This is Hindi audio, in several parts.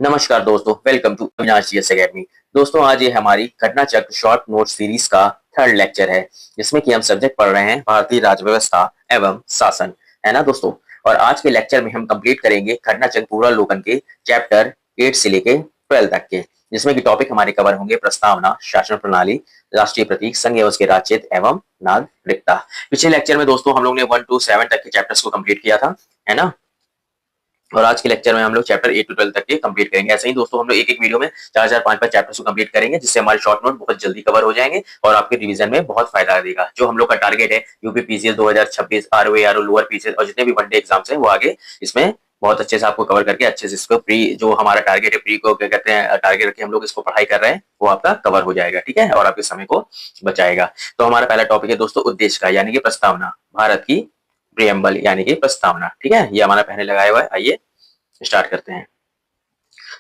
नमस्कार दोस्तों, welcome to Avinash GS academy. दोस्तों, आज ये हमारी Ghatna Chakra short note series का थर्ड लेक्चर है, जिसमें कि हम सब्जेक्ट पढ़ रहे हैं भारतीय राज्य व्यवस्था एवं शासन, है ना दोस्तों। और आज के लेक्चर में हम कंप्लीट करेंगे घटना चक्र पूर्वावलोकन के चैप्टर 8 से लेके 12 तक के, जिसमें कि टॉपिक हमारे कवर होंगे प्रस्तावना, शासन प्रणाली, राष्ट्रीय प्रतीक, संघ एवं उसके राज्य एवं नागरिकता। पिछले लेक्चर में दोस्तों हम लोग ने 1 to 7 तक के चैप्टर्स को कंप्लीट किया था, है ना। और आज के लेक्चर में हम लोग चैप्टर 8 to 12 तक के कंप्लीट करेंगे। ऐसे ही दोस्तों हम लोग एक एक वीडियो में 4 5 चैप्टर्स को कंप्लीट करेंगे, जिससे हमारे शॉर्ट नोट बहुत जल्दी कवर हो जाएंगे और आपके रिवीजन में बहुत फायदा देगा। जो हम लोग का टारगेट है UP PCL 2026, ROA RO lower PCL और जितने भी वनडे एग्जाम्स हैं वो आगे इसमें बहुत अच्छे से आपको कवर करके अच्छे से इसको प्री जो हमारा टारगेट है, प्री को क्या कहते हैं टारगेट रखे हम लोग इसको पढ़ाई कर रहे हैं, वो आपका कवर हो जाएगा, ठीक है, और आपके समय को बचाएगा। तो हमारा पहला टॉपिक है दोस्तों उद्देश्य का, यानी कि प्रस्तावना, भारत की प्रियम्बल यानी कि प्रस्तावना, ठीक है, ये हमारा पहले लगाया हुआ है। आइए स्टार्ट करते हैं।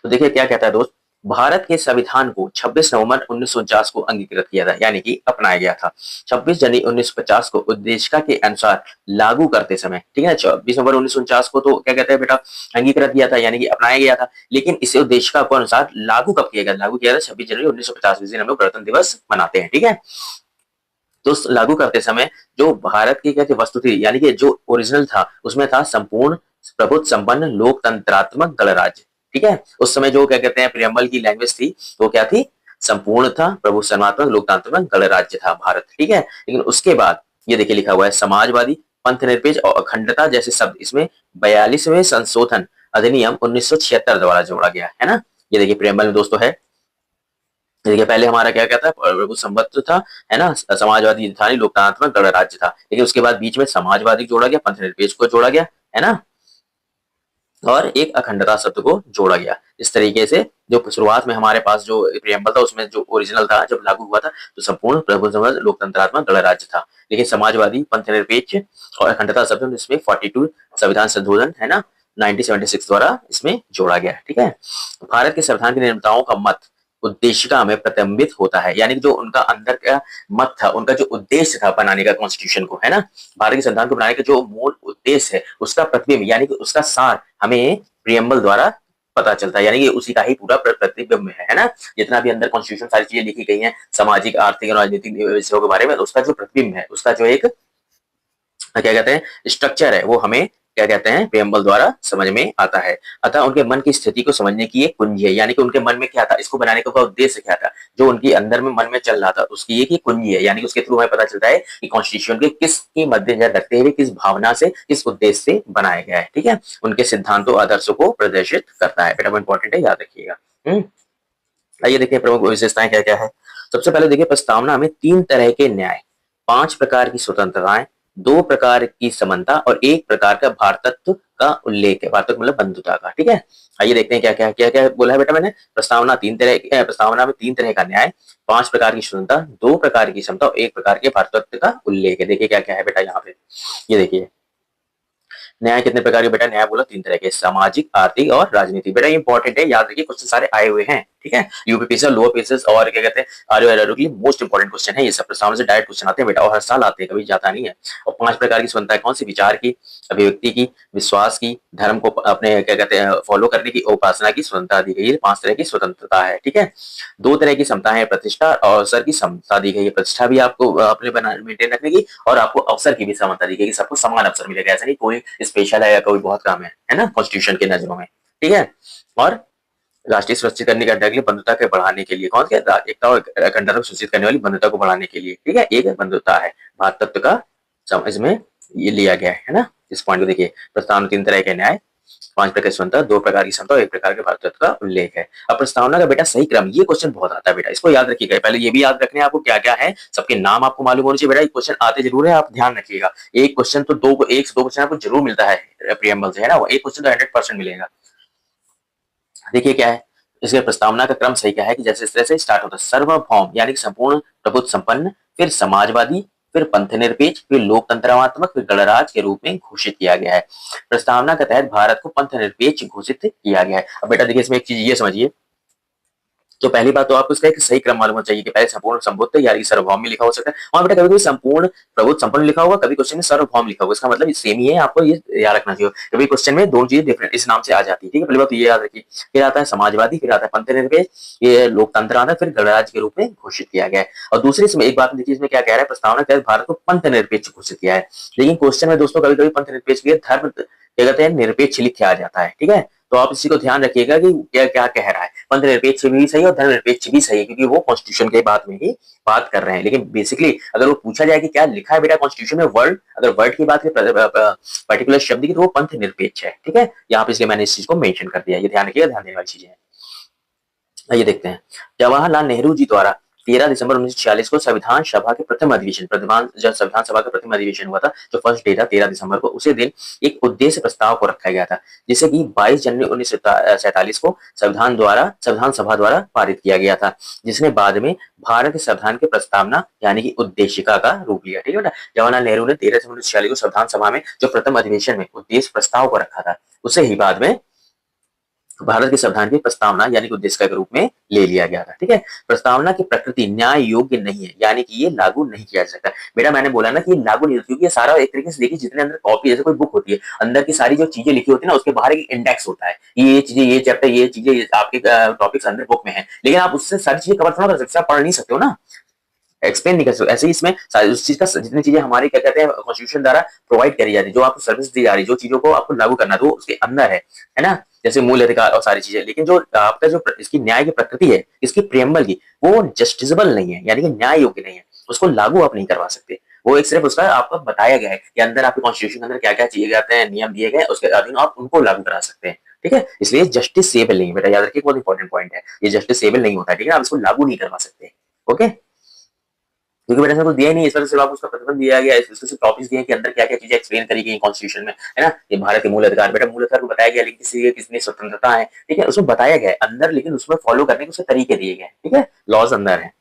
तो देखिए क्या कहता है दोस्त, भारत के संविधान को 26 नवंबर 1949 को अंगीकृत किया था, यानी कि अपनाया गया था। 26 जनवरी 1950 को उद्देशिका के अनुसार लागू करते समय, ठीक है, 26 नवंबर 1949 को तो क्या कहते हैं बेटा अंगीकृत किया था, यानी कि अपनाया गया था। लेकिन इसे उद्देशिका के अनुसार लागू कब किया गया? लागू किया था 26 जनवरी 1950, जिस दिन हम लोग गणतंत्र दिवस मनाते हैं, ठीक है। तो लागू करते समय जो भारत की क्या वस्तु थी, यानी कि जो ओरिजिनल था उसमें था संपूर्ण प्रभुत्व संपन्न लोकतंत्रात्मक गणराज्य, ठीक है। उस समय जो क्या कहते हैं प्रियम्बल की लैंग्वेज थी वो क्या थी? संपूर्ण था, प्रभु सनातन लोकतांत्रिक गणराज्य था भारत, ठीक है। लेकिन उसके बाद ये देखिए लिखा हुआ है समाजवादी, पंथनिरपेक्ष और अखंडता जैसे शब्द इसमें 42वें संशोधन अधिनियम 1976 द्वारा जोड़ा गया है ना। ये देखिए प्रियम्बल में दोस्तों है, देखिए पहले हमारा क्या कहता है प्रभु संबद्ध था, है ना, समाजवादी था, लोकतांत्रिक गणराज्य था। लेकिन उसके बाद बीच में समाजवादी जोड़ा गया, पंथनिरपेक्ष को जोड़ा गया, है ना, और एक अखंडता शब्द को जोड़ा गया। इस तरीके से जो शुरुआत में हमारे पास जो प्रियम्बल था उसमें जो ओरिजिनल था जब लागू हुआ था तो संपूर्ण प्रभु लोकतंत्रात्मक गणराज्य था। लेकिन समाजवादी, पंथनिरपेक्ष और अखंडता शब्द इसमें 42 संविधान संशोधन, है ना, 1976 द्वारा इसमें जोड़ा गया, ठीक है। भारत के संविधान के निर्माताओं का मत उद्देशिका में प्रतिबिंबित होता है, यानी कि जो उनका अंदर का मत था, उनका जो उद्देश्य था बनाने का कॉन्स्टिट्यूशन को, है ना, भारत के संविधान को बनाने का जो मूल उद्देश्य है उसका प्रतिबिंब यानी कि उसका सार हमें प्रियम्बल द्वारा पता चलता है, यानी कि उसी का ही पूरा प्रतिबिंब है ना। जितना भी अंदर कॉन्स्टिट्यूशन सारी चीजें लिखी गई हैं सामाजिक, आर्थिक और राजनीतिक विषयों के बारे में, उसका जो प्रतिबिंब है, उसका जो एक क्या कहते हैं स्ट्रक्चर है, वो हमें क्या कहते हैं प्रियम्बल द्वारा समझ में आता है। अतः उनके मन की स्थिति को समझने की एक कुंजी है, यानी कि उनके मन में क्या था, इसको बनाने का उद्देश्य क्या था, जो उनकी अंदर में मन में चल रहा था उसकी एक ही कुंजी है, यानी कि उसके थ्रू हमें पता चलता है कि कॉन्स्टिट्यूशन के किसकी मद्देनजर रखते हुए, किस भावना से, किस उद्देश्य से बनाया गया है, ठीक है। उनके सिद्धांतों आदर्शों को प्रदर्शित करता है, बेटा इंपॉर्टेंट है, याद रखिएगा। आइए देखिए प्रमुख विशेषताएं क्या क्या है। सबसे पहले देखिए प्रस्तावना में 3 तरह के न्याय, 5 प्रकार की स्वतंत्रताएं, 2 प्रकार की समानता और 1 प्रकार का भारतत्व का उल्लेख है। भारतत्व मतलब बंधुता का, ठीक है। आइए देखते हैं क्या क्या बोला है बेटा मैंने। प्रस्तावना प्रस्तावना में 3 तरह का न्याय, 5 प्रकार की स्वतंत्रता, 2 प्रकार की समता और 1 प्रकार के भारतत्व का उल्लेख है। देखिए क्या क्या है बेटा यहाँ पे, ये देखिए न्याय कितने प्रकार के बेटा, न्याय बोला 3 तरह के, सामाजिक, आर्थिक और राजनीतिक। बेटा इंपॉर्टेंट है, याद रखिए क्वेश्चन सारे आए हुए हैं, ठीक है। यूपी पीसीएस, लोअर पीसीएस और क्या कहते हैं आरओ के लिए मोस्ट इंपॉर्टेंट क्वेश्चन है ये सब। प्रस्तावना से डायरेक्ट क्वेश्चन आते हैं बेटा और हर साल आते हैं, कभी जाता नहीं है। और 5 प्रकार की स्वतंत्रता कौन सी? विचार की, अभिव्यक्ति की, विश्वास की, धर्म को अपने क्या कहते हैं फॉलो करने की, उपासना की स्वतंत्रता दी गई है। 5 तरह की स्वतंत्रता है, ठीक है। 2 तरह की समता है, प्रतिष्ठा और अवसर की समता दी गई है। प्रतिष्ठा भी आपको अपने बना मेंटेन रखने की और आपको अवसर की भी समता दी गई, सबको समान अवसर मिलेगा, ऐसा नहीं कोई स्पेशल है या कोई बहुत कम है ना, कॉन्स्टिट्यूशन के नजरों में, ठीक है। और राष्ट्रीय सुरक्षित करने के लिए बंधुता के बढ़ाने के लिए, कौन क्या एकता और अखंडता को सुरक्षित करने वाली बंधुता को बढ़ाने के लिए, ठीक है, एक बंधुता है भारतत्व का इसमें ये लिया गया है ना। इस पॉइंट को देखिए, प्रस्तावना 3 तरह के न्याय, 5 प्रकार की स्वतंत्रता, 2 प्रकार की समता और 1 प्रकार के भारतत्व का उल्लेख है। अब प्रस्तावना का बेटा सही क्रम, ये क्वेश्चन बहुत आता है बेटा, इसको याद रखिएगा। पहले ये भी याद रखने आपको क्या क्या है, सबके नाम आपको मालूम होने चाहिए बेटा। ये क्वेश्चन आते जरूर है, आप ध्यान रखिएगा। एक क्वेश्चन तो 1 से 2 क्वेश्चन आपको जरूर मिलता है प्रियम्बल से, है ना, वो एक क्वेश्चन तो 100% मिलेगा। देखिए क्या है इसके प्रस्तावना का क्रम सही क्या है कि जैसे इस तरह से स्टार्ट होता है, सर्वभौम यानी कि संपूर्ण प्रभुत्व संपन्न, फिर समाजवादी, फिर पंथनिरपेक्ष, फिर लोकतंत्रात्मक, फिर गणराज्य के रूप में घोषित किया गया है। प्रस्तावना के तहत भारत को पंथनिरपेक्ष घोषित किया गया है। अब बेटा देखिए इसमें एक चीज ये समझिए, तो पहली बात तो आपको इसका एक सही क्रम मालूम होना चाहिए कि पहले संपूर्ण संबोधन या सार्वभौम में लिखा हो सकता है, और बेटा कभी-कभी संपूर्ण प्रबोध संपूर्ण लिखा होगा, कभी क्वेश्चन में सार्वभौम लिखा होगा। इसका मतलब सेम ही है, आपको ये याद रखना चाहिए। कभी क्वेश्चन में दोनों चीजें डिफरेंट इस नाम से आ जाती है, ठीक है। पहली बात तो ये याद रखिए। फिर आता है समाजवादी, फिर आता है पंथनिरपेक्ष, ये लोकतंत्र आता है, फिर गणराज्य के रूप में घोषित किया गया है। और दूसरी इसमें एक बात देखिए, इसमें क्या कह रहा है, प्रस्तावना के तहत भारत को पंथनिरपेक्ष घोषित किया है। लेकिन क्वेश्चन में दोस्तों कभी-कभी पंथनिरपेक्ष के धर्म क्या कहते हैं, निरपेक्ष लिख के आ जाता है, ठीक है। तो आप इसी को ध्यान रखिएगा कि क्या क्या कह रहा है। पंथनिरपेक्ष भी सही और धर्मनिरपेक्ष भी सही है, क्योंकि वो कॉन्स्टिट्यूशन के बात में ही बात कर रहे हैं। लेकिन बेसिकली अगर वो पूछा जाए कि क्या लिखा है बेटा कॉन्स्टिट्यूशन में, वर्ड अगर वर्ड की बात करें पर्टिकुलर शब्द की, तो वो पंथ निरपेक्ष है, ठीक है। यहाँ पे इसलिए मैंने इस चीज को मेंशन कर दिया, ये ध्यान रखिएगा, ध्यान देने वाली चीजें हैं। आइए देखते हैं। जवाहरलाल नेहरू जी द्वारा 13 दिसंबर 1946 को संविधान सभा के प्रथम अधिवेशन जब संविधान सभा का प्रथम अधिवेशन हुआ था, जो फर्स्ट डे था 13 दिसंबर को, उसी दिन एक उद्देश्य प्रस्ताव को रखा गया था, जिसे कि 22 जनवरी 1947 को संविधान सभा द्वारा पारित किया गया था, जिसने बाद में भारत के संविधान की प्रस्तावना यानी कि उद्देशिका का रूप लिया, ठीक है बेटा। जवाहरलाल नेहरू ने 13 दिसंबर 1946 को संविधान सभा में जो प्रथम अधिवेशन में उद्देश्य प्रस्ताव को रखा था, उसे ही बाद में भारत के संविधान की प्रस्तावना यानी कि उद्देश्य के रूप में ले लिया गया था, ठीक है। प्रस्तावना की प्रकृति न्याय योग्य नहीं है, यानी कि ये लागू नहीं किया जा सकता। बेटा मैंने बोला ना कि ये लागू नहीं, क्योंकि ये सारा एक तरीके से देखिए, जितने अंदर कॉपी जैसे कोई बुक होती है, अंदर की सारी जो चीजें लिखी होती है ना, उसके बाहर एक इंडेक्स होता है, ये चीजें, ये चैप्टर, ये चीजें आपके टॉपिक्स अंदर बुक में है, लेकिन आप उससे सारी चीजें कवर थोड़ा कर सकते, आप पढ़ नहीं सकते हो ना, एक्सप्लेन नहीं कर सकते। ऐसे ही इसमें उस चीज का जितनी चीजें हमारी क्या कहते हैं कॉन्स्टिट्यूशन द्वारा प्रोवाइड करी जा रही है, जो आपको सर्विस दी जा रही है, जो चीजों को आपको लागू करना है, तो उसके अंदर है ना, जैसे मूल अधिकार और सारी चीजें। लेकिन जो आपका जो इसकी न्याय की प्रकृति है, इसकी प्रियम्बल की, वो जस्टिसेबल नहीं है, यानी कि न्याय योग्य नहीं है, उसको लागू आप नहीं करवा सकते। वो एक सिर्फ उसका आपको बताया गया है कि अंदर आपके कॉन्स्टिट्यूशन के अंदर क्या क्या चीजें जाते हैं, नियम दिए गए, उसके अधीन आप उनको लागू करा सकते हैं, ठीक है। इसलिए जस्टिस सेबल नहीं है बेटा, याद रखिए, बहुत इंपॉर्टेंट पॉइंट है, ये जस्टिस सेबल नहीं होता है, ठीक है, आप इसको लागू नहीं करवा सकते, ओके। क्योंकि बेटा कुछ दिया ही नहीं, इस वजह से आपको उसका प्रतिबंध दिया गया है, इसके सिर्फ टॉपिक्स दिए कि अंदर क्या क्या चीजें एक्सप्लेन करी गई कॉन्स्टिट्यूशन में, है ना। ये भारत के मूल अधिकार, बेटा मूल अधिकार को बताया गया, लेकिन किसी कितनी स्वतंत्रता है, ठीक है, उसमें बताया गया है अंदर, लेकिन उसमें फॉलो करने के उसके तरीके दिए गए, ठीक है, लॉज अंदर है,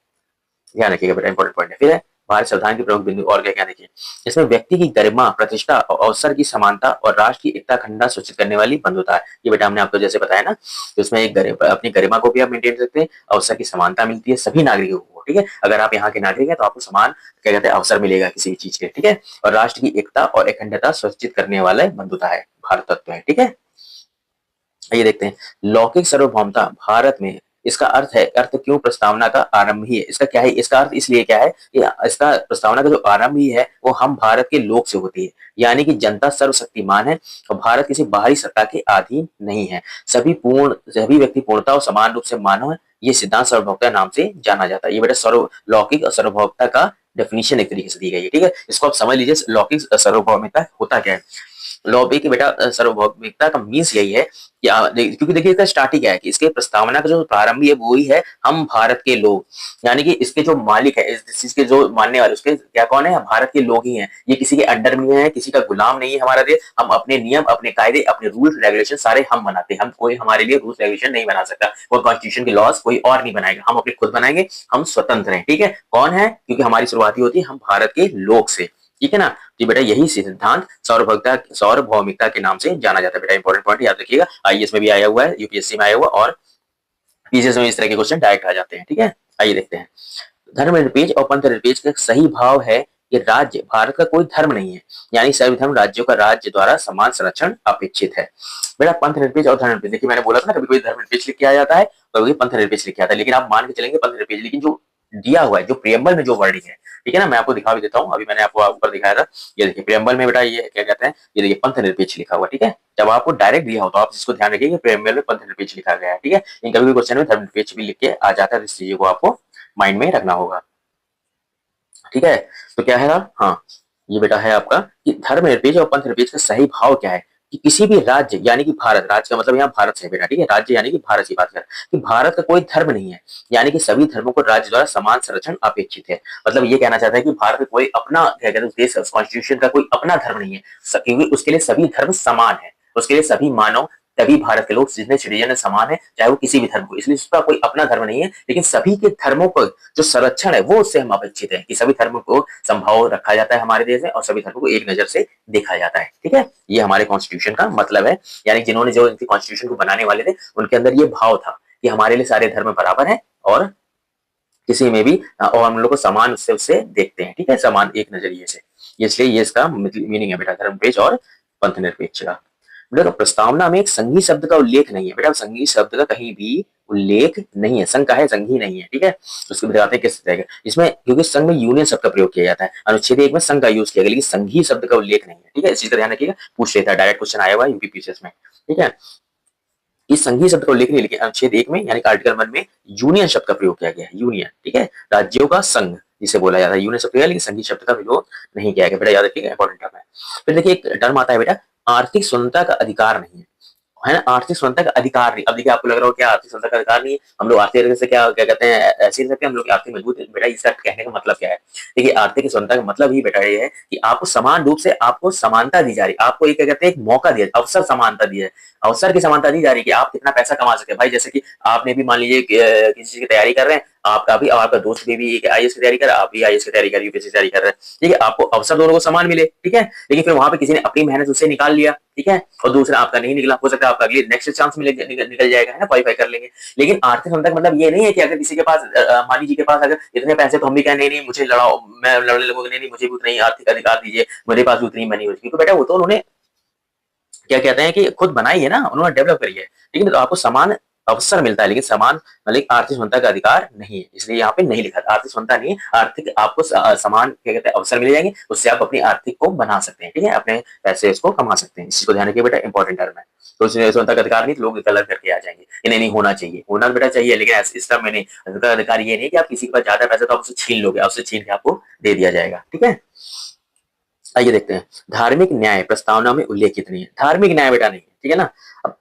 ध्यान रखिएगा बेटा, इंपॉर्टेंट पॉइंट है। फिर है भारत संविधान के प्रमुख बिंदु और क्या क्या देखिए, इसमें व्यक्ति की गरिमा, प्रतिष्ठा और अवसर की समानता और राष्ट्र की एकता अखंडता सुनिश्चित करने वाली बंधुता है। ये बेटा हमने आपको जैसे बताया ना, तो इसमें एक अपनी गरिमा को भी आप मेंटेन कर सकते हैं, अवसर की समानता मिलती है सभी नागरिकों को, ठीक है। अगर आप यहाँ के नागरिक हैं तो आपको समान क्या कहते हैं अवसर मिलेगा किसी भी चीज के, ठीक है। और राष्ट्र की एकता और अखंडता सुनिश्चित करने वाला बंधुता है, भारत तत्व है, ठीक है। ये देखते हैं, लौकिक सार्वभौमता भारत में, इसका अर्थ है, अर्थ क्यों प्रस्तावना का आरंभ ही है, इसका क्या है, इसका अर्थ इसलिए क्या है कि इसका प्रस्तावना का जो आरंभ ही है वो हम भारत के लोक से होती है, यानी कि जनता सर्वशक्तिमान है और भारत किसी बाहरी सत्ता के अधीन नहीं है, सभी व्यक्ति पूर्णता और समान रूप से मानव है, ये सिद्धांत सार्वभौमता नाम से जाना जाता है। ये बेटा लौकिक और सार्वभौमता का डेफिनेशन एक तरीके से दी गई है, ठीक है। इसको आप समझ लीजिए, लौकिक सार्वभौमिकता होता क्या है। लॉबी बेटा सार्वभौमिकता का मीन्स यही है कि क्योंकि देखिए इसका स्टार्टिंग क्या है कि इसके प्रस्तावना का जो प्रारंभी है वो ही है हम भारत के लोग, यानी कि इसके जो मालिक है, इस चीज के जो मानने वाले उसके क्या कौन है, भारत के लोग ही हैं, ये किसी के अंडर में है, किसी का गुलाम नहीं है हमारा देश। हम अपने नियम, अपने कायदे, अपने रूल्स रेगुलेशन सारे हम बनाते हैं, हम कोई हमारे लिए रूल्स रेगुलेशन नहीं बना सकता, वो कॉन्स्टिट्यूशन के लॉज कोई और नहीं बनाएगा, हम अपने खुद बनाएंगे, हम स्वतंत्र हैं, ठीक है। कौन है, क्योंकि हमारी शुरुआती होती है हम भारत के लोग से, ठीक है ना। जी बेटा यही सिद्धांत सार्वभौमिकता के नाम से जाना जाता है बेटा, इंपॉर्टेंट पॉइंट याद रखिएगा, आईएएस में भी आया हुआ है, यूपीएससी में आया हुआ, और पीसीएस में इस तरह के क्वेश्चन डायरेक्ट आ जाते हैं, ठीक है। आइए देखते हैं, धर्मनिरपेक्ष और पंथनिरपेक्ष का सही भाव है कि राज्य भारत का कोई धर्म नहीं है, यानी सभी धर्म राज्यों का राज्य द्वारा समान संरक्षण अपेक्षित है। बेटा पंथनिरपेक्ष और धर्मनिरपेक्ष, देखिए मैंने बोला था ना, कभी कोई धर्मनिरपेक्ष लिख के आ जाता है, कभी पंथनिरपेक्ष लिख के आता है, लेकिन आप मान के चलेंगे पंथनिरपेक्ष, लेकिन जो दिया हुआ है, जो प्रियम्बल में जो वर्डिंग है, ठीक है ना, मैं आपको दिखा भी देता हूँ, अभी मैंने आपको ऊपर दिखाया था, ये देखिए प्रियम्बल में बेटा ये क्या कहते हैं, ये देखिए पंथनिरपेक्ष लिखा हुआ, ठीक है। जब आपको डायरेक्ट दिया हो तो आप इसको ध्यान रखिए कि प्रियम्बल में पंथनिरपेक्ष लिखा गया है, ठीक है। लेकिन कभी भी क्वेश्चन में धर्मनिरपेक्ष भी लिख के आ जाता है, इस चीज को आपको माइंड में रखना होगा, ठीक है। तो क्या है, हाँ ये बेटा है आपका कि धर्मनिरपेक्ष और पंथनिरपेक्ष का सही भाव क्या है कि किसी भी राज्य, यानी कि भारत, राज्य का मतलब यहाँ भारत से बेटा, ठीक है, राज्य यानी कि भारत की बात कर, कि भारत का कोई धर्म नहीं है, यानी कि सभी धर्मों को राज्य द्वारा समान संरक्षण अपेक्षित है। मतलब ये कहना चाहता है कि भारत का कोई अपना क्या कहते हैं देश, कॉन्स्टिट्यूशन का कोई अपना धर्म नहीं है, क्योंकि उसके लिए सभी धर्म समान है, उसके लिए सभी मानव, तभी भारत के लोग जितने सिटीजन है समान है, चाहे वो किसी भी धर्म को, इसलिए उसका कोई अपना धर्म नहीं है, लेकिन सभी के धर्मों को जो संरक्षण है वो उससे हम अपेक्षित है कि सभी धर्मों को संभाव रखा जाता है हमारे देश में, और सभी धर्मों को एक नजर से देखा जाता है, ठीक है। ये हमारे कॉन्स्टिट्यूशन का मतलब है, यानी जिन्होंने जो इनके कॉन्स्टिट्यूशन को बनाने वाले थे उनके अंदर ये भाव था कि हमारे लिए सारे धर्म बराबर हैं और किसी में भी और हम लोग को समान उससे देखते हैं, ठीक है, समान एक नजरिए से। इसलिए ये इसका मीनिंग है बेटा, धर्मनिरपेक्ष और पंथ निरपेक्ष का। बेटा प्रस्तावना में एक संघी शब्द का उल्लेख नहीं है। बेटा संघी शब्द का कहीं भी उल्लेख नहीं है, संघ का है, संघी नहीं है, ठीक है। उसको बताते हैं किस तरह का इसमें, क्योंकि संघ में यूनियन शब्द का प्रयोग किया जाता है, अनुच्छेद 1 में संघ का यूज किया गया, लेकिन संघी शब्द का उल्लेख नहीं है, ठीक है। इस चीज का ध्यान रखिएगा, पूछ लेता है, डायरेक्ट क्वेश्चन आया हुआ है यूपीपीसीएस में, ठीक है। इस संघीय शब्द का उल्लेख नहीं, लेकिन अनुच्छेद 1 में यानी आर्टिकल 1 में यूनियन शब्द का प्रयोग किया गया है, यूनियन, ठीक है, राज्यों का संघ जिसे बोला जाता है, यूनियन शब्द है, लेकिन संघीय शब्द का प्रयोग नहीं किया गया। बेटा याद रखिएगा, इंपॉर्टेंट टर्म है। फिर देखिए एक टर्म आता है बेटा, आर्थिक स्वतंत्रता का अधिकार नहीं है ना, आर्थिक स्वतंत्रता का अधिकार नहीं। अब देखिए आपको लग रहा हो क्या आर्थिक स्वतंत्रता का अधिकार नहीं है, हम लोग आर्थिक तरीके से क्या क्या कहते हैं, ऐसे ही सकते हैं हम लोग आर्थिक मजबूत है। बेटा इसका कहने का मतलब क्या है, देखिए आर्थिक स्वतंत्रता का मतलब ही बेटा ये है कि आपको समान रूप से आपको समानता दी जा रही है, आपको एक क्या कहते हैं, एक मौका दिया, अवसर समानता दी है, अवसर की समानता दी जा रही है कि आप कितना पैसा कमा सकते हैं। भाई जैसे कि आपने भी मान लीजिए किसी चीज की तैयारी कर रहे हैं, आपका भी आपका दोस्त भी आईएएस की तैयारी कर रहा है, आप भी आईएएस की तैयारी कर, यूपीएससी की तैयारी कर रहे हैं, ठीक है, आपको अवसर दोनों को समान मिले, ठीक है, लेकिन फिर वहां पे किसी ने अपनी मेहनत उससे निकाल लिया, ठीक है, और दूसरा आपका नहीं निकला, हो सकता है आपका अगले नेक्स्ट चांस में निकल जाएगा, है ना, क्वालिफाई कर लेंगे। लेकिन आर्थिक क्षमता का मतलब ये नहीं है कि अगर किसी के पास मानी जी के पास अगर इतने पैसे, तो हम भी कहें नहीं नहीं मुझे लड़ाओ, मैं लड़ने लगूंगा, नहीं नहीं मुझे भी उतना ही आर्थिक अधिकार दीजिए, मेरे पास भी उतनी मनी हो, क्योंकि बेटा वो तो उन्होंने क्या कहते हैं कि खुद बनाई है ना, उन्होंने डेवलप करी है, ठीक है, तो आपको समान अवसर मिलता है, लेकिन समान मतलब आर्थिक स्वतंत्रता का अधिकार नहीं है, इसलिए यहाँ पे नहीं लिखा आर्थिक स्वतंत्रता नहीं है, आर्थिक आपको समान क्या कहते हैं अवसर मिल जाएंगे, उससे आप अपनी आर्थिक को बना सकते हैं, ठीक है, अपने पैसे इसको कमा सकते हैं। इस चीज को ध्यान रखिए बेटा, इंपॉर्टेंट टर्म है। तो इसमें स्वतंत्रता का अधिकार नहीं, तो लोग गलत करके आ जाएंगे कि नहीं नहीं होना चाहिए, होना बेटा चाहिए, लेकिन इस टर्म में नहीं। स्वतंत्रता का अधिकार ये नहीं कि आप किसी के पास ज्यादा पैसा तो आप उसे छीन लोगे, उससे छीन के आपको दे दिया जाएगा, ठीक है। आइए देखते हैं, धार्मिक न्याय प्रस्तावना में उल्लेखित नहीं है। धार्मिक न्याय बेटा नहीं है, ठीक है ना। अब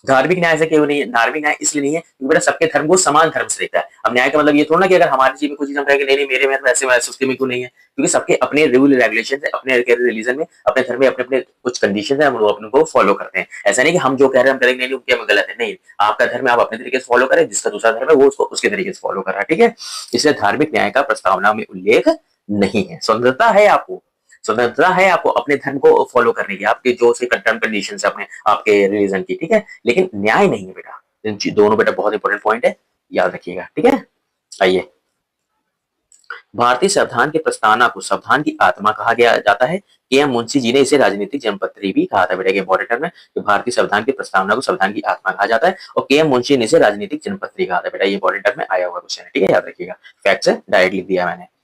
धार्मिक न्याय से क्यों नहीं है, धार्मिक न्याय इसलिए नहीं है क्योंकि बेटा सबके धर्म को समान धर्म से देखता है। अब न्याय का मतलब ये थोड़ा ना कि अगर हमारे जीवन में कुछ चीज हम कहेंगे नहीं नहीं मेरे में तो ऐसे वैसे उसके में क्यों नहीं है, क्योंकि सबके अपने रूल रेगुलेशन है, अपने रिलीजन में अपने धर्म में अपने अपने कुछ कंडीशन है, हम लोग अपने को फॉलो करते हैं। ऐसा नहीं कि हम जो कह रहे हैं हम करेंगे, नहीं उनके में गलत है, नहीं, आपका धर्म आप अपने तरीके से फॉलो करें, जिसका दूसरा धर्म है वो उसको उसके तरीके से फॉलो कर रहा है, ठीक है। इसलिए धार्मिक न्याय का प्रस्तावना में उल्लेख नहीं है। स्वतंत्रता है आपको, स्वतंत्रता है आपको अपने धर्म को फॉलो करने की, आपके जो से टर्म कंडीशन है अपने आपके रिलीजन की, ठीक है, लेकिन न्याय नहीं है बेटा। दोनों बेटा बहुत इंपॉर्टेंट पॉइंट है, याद रखिएगा, ठीक है। आइए, भारतीय संविधान की प्रस्तावना को संविधान की आत्मा कहा गया जाता है। के एम मुंशी जी ने इसे राजनीतिक जन्मपत्री भी कहा था। बेटा इंपॉर्टेंट टर्म है कि भारतीय संविधान की प्रस्तावना को संविधान की आत्मा कहा जाता है, और के एम मुंशी ने इसे राजनीतिक जन्मपत्री कहा था। बेटा ये इंपॉर्टेंट टर्म में आया हुआ क्वेश्चन है, ठीक है, याद रखिएगा, फैक्ट से डायरेक्ट लिख दिया मैंने।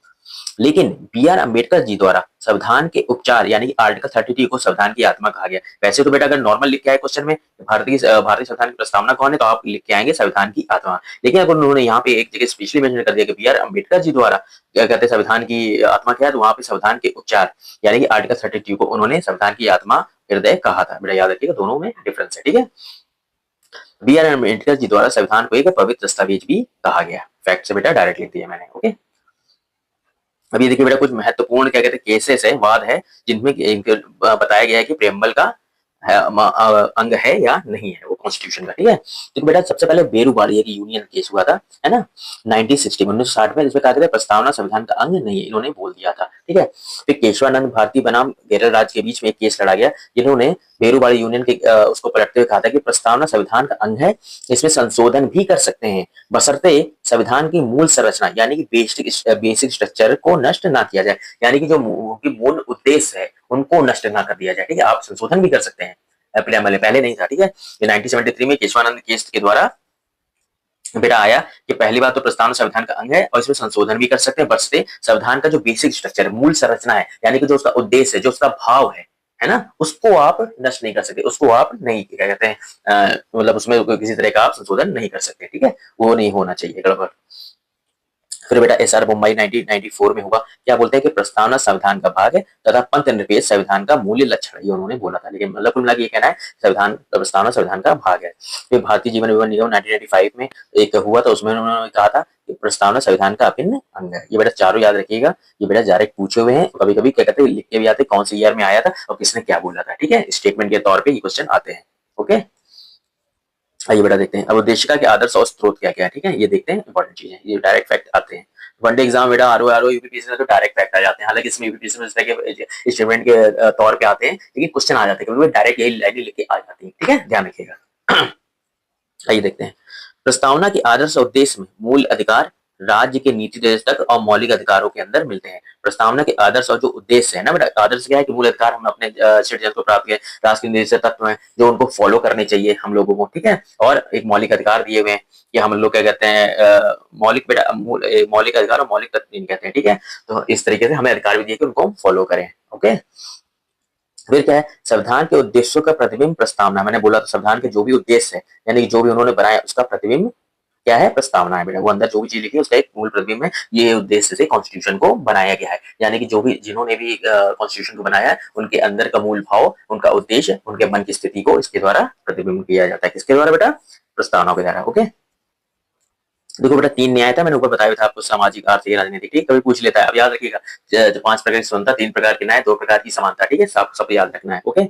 लेकिन बी आर अम्बेडकर जी द्वारा संविधान के उपचार यानी कि आर्टिकल 32 को संविधान की आत्मा कहा गया। वैसे तो बेटा अगर नॉर्मल लिख के आए क्वेश्चन में भारतीय भारतीय संविधान की प्रस्तावना कौन है, तो आप लिख के आएंगे संविधान की आत्मा, लेकिन अगर उन्होंने यहाँ पे एक जगह स्पेशली मेंशन कर दिया कि बी आर अम्बेडकर जी द्वारा क्या कहते हैं संविधान की आत्मा क्या है, तो वहां पे संविधान के उपचार यानी कि आर्टिकल 32 को उन्होंने संविधान की आत्मा हृदय कहा था। बेटा याद रखिएगा, दोनों में डिफरेंस है, ठीक है। बी आर अम्बेडकर जी द्वारा संविधान को एक पवित्र दस्तावेज भी कहा गया। फैक्ट से बेटा डायरेक्ट लिख दिया मैंने, ओके। अब ये देखिए बेटा कुछ महत्वपूर्ण क्या कहते हैं केसेस है, वाद है, जिनमें बताया गया है कि प्रेमबल का अंग है या नहीं है वो कॉन्स्टिट्यूशन का, ठीक है। तो बेटा सबसे पहले बेरूबाड़ी एक यूनियन केस हुआ था, है ना, 1960 में, जिसमें कहा गया प्रस्तावना संविधान का अंग नहीं है, इन्होंने बोल दिया था, ठीक है। फिर केशवानंद भारती बनाम केरल राज्य के बीच में एक केस लड़ा गया, जिन्होंने बेरूबाड़ी यूनियन के उसको पलटते हुए कहा था कि प्रस्तावना संविधान का अंग है, इसमें संशोधन भी कर सकते हैं, बशर्ते संविधान की मूल संरचना यानी कि बेसिक स्ट्रक्चर को नष्ट ना किया जाए, यानी कि जो मूल उद्देश्य है उनको नष्ट ना कर दिया जाए, ठीक है, आप संशोधन भी कर सकते हैं। पहले नहीं था, ठीक है। ये 1973 में केशवानंद केस के द्वारा बेटा आया कि पहली बात तो प्रस्तावना संविधान का अंग है और इसमें संशोधन भी कर सकते हैं, बशर्ते संविधान का जो बेसिक स्ट्रक्चर मूल संरचना है यानी कि जो उसका उद्देश्य है, जो उसका भाव है ना, उसको आप नष्ट नहीं कर सकते, उसको आप नहीं क्या कहते हैं मतलब उसमें किसी तरह का आप संशोधन नहीं कर सकते, ठीक है, वो नहीं होना चाहिए गड़बड़। फिर बेटा एसआर मुंबई 1994 में हुआ, क्या बोलते हैं कि प्रस्तावना संविधान का भाग है तथा पंथ निरपेक्ष संविधान का मूल्य लक्षण, ये उन्होंने बोला था, लेकिन मतलब कुल मिला ये कहना है संविधान प्रस्तावना संविधान का भाग है। फिर भारतीय जीवन विवरण निगम 1995 में एक हुआ था, उसमें उन्होंने कहा था कि प्रस्तावना संविधान का अभिन्न अंग है। ये बेटा चारों याद रखिएगा, ये बेटा डायरेक्ट पूछे हुए हैं, कभी कभी क्या कहते हैं लिख के भी आते कौन से ईयर में आया था और किसने क्या बोला था, ठीक है, स्टेटमेंट के तौर पर ये क्वेश्चन आते हैं, ओके। आइए बेटा देखते हैं अब उद्देशिका के आदर्श और स्रोत क्या क्या है, ठीक है, ये देखते हैं, इंपॉर्टेंट चीज है, ये डायरेक्ट फैक्ट आते हैं। वनडे एग्जाम बेटा आरओ यूपीपीएससी में तो डायरेक्ट फैक्ट आ जाते हैं, हालांकि इसमें यूपीपीएससी में इस तरह के स्टेटमेंट के तौर पे आते हैं, लेकिन क्वेश्चन आ जाते हैं क्योंकि डायरेक्ट यही लाइन लिख के आ जाती है, ठीक है, ध्यान रखिएगा। आइए देखते हैं। प्रस्तावना के आदर्श और उद्देश्य में मूल अधिकार राज्य के नीति निर्देशक और मौलिक अधिकारों के अंदर मिलते हैं। प्रस्तावना के आदर्श और जो उद्देश्य है ना बेटा, आदर्श क्या है कि मूल अधिकार हम अपने सिटीजन को प्राप्त किए, राष्ट्र के निर्देशक तत्व हैं जो उनको फॉलो करने चाहिए हम लोगों को, ठीक है। और एक मौलिक अधिकार दिए हुए हैं कि हम लोग क्या कहते हैं, मौलिक बेटा मौलिक अधिकार और मौलिक तत्व नहीं कहते हैं, ठीक है। तो इस तरीके से हमें अधिकार भी दिए कि उनको फॉलो करें। ओके, फिर क्या है, संविधान के उद्देश्यों का प्रतिबिंब प्रस्तावना। मैंने बोला तो संविधान के जो भी उद्देश्य है यानी कि जो भी उन्होंने बनाया उसका प्रतिबिंब क्या है, प्रस्तावना है बेटा। वो अंदर जो भी चीज लिखी है उसका एक मूल प्रतिबिंब है। ये उद्देश्य से कॉन्स्टिट्यूशन को बनाया गया है, यानी कि जो भी जिन्होंने भी कॉन्स्टिट्यूशन को बनाया है उनके अंदर का मूल भाव, उनका उद्देश्य, उनके मन की स्थिति को इसके द्वारा प्रतिबिंब किया जाता है। किसके द्वारा बेटा, प्रस्तावना के द्वारा। ओके, देखो बेटा तीन न्याय था, मैंने ऊपर बताया था आपको, सामाजिक, आर्थिक, राजनीतिक, ठीक, कभी पूछ लेता है। अब याद रखिएगा, जो 5 प्रकार की स्वतंत्रता, 3 प्रकार के न्याय, 2 प्रकार की समानता, ठीक है, सब याद रखना है। ओके,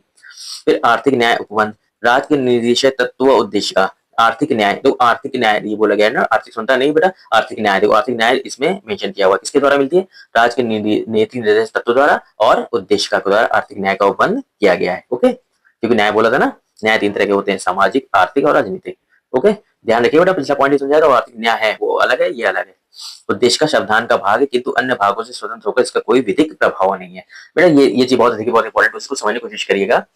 फिर आर्थिक न्याय उपबंध, राज्य के निर्देशक तत्व व उद्देश्य का। आर्थिक न्याय, तो आर्थिक न्याय ये बोला गया है ना, आर्थिक स्वतंत्रता नहीं बेटा, आर्थिक न्याय। देखो आर्थिक न्याय इसमें मेंशन किया हुआ, किसके द्वारा मिलती है, राज्य के नीति निर्देशक तत्व द्वारा और उद्देश्य का द्वारा आर्थिक न्याय का उपबंध किया गया है। ओके, क्योंकि न्याय बोला था ना, न्याय 3 तरह के होते हैं, सामाजिक, आर्थिक और राजनीतिक। ओके, ध्यान रखिए बेटा, पिछला पॉइंट समझाया था, आर्थिक न्याय है वो अलग है, ये अलग है। उद्देश्य का संविधान का भाग है किंतु अन्य भागों से स्वतंत्र होकर इसका कोई विधिक प्रभाव नहीं है। बेटा ये चीज बहुत इंपॉर्टेंट है, उसको समझने की कोशिश करिएगा।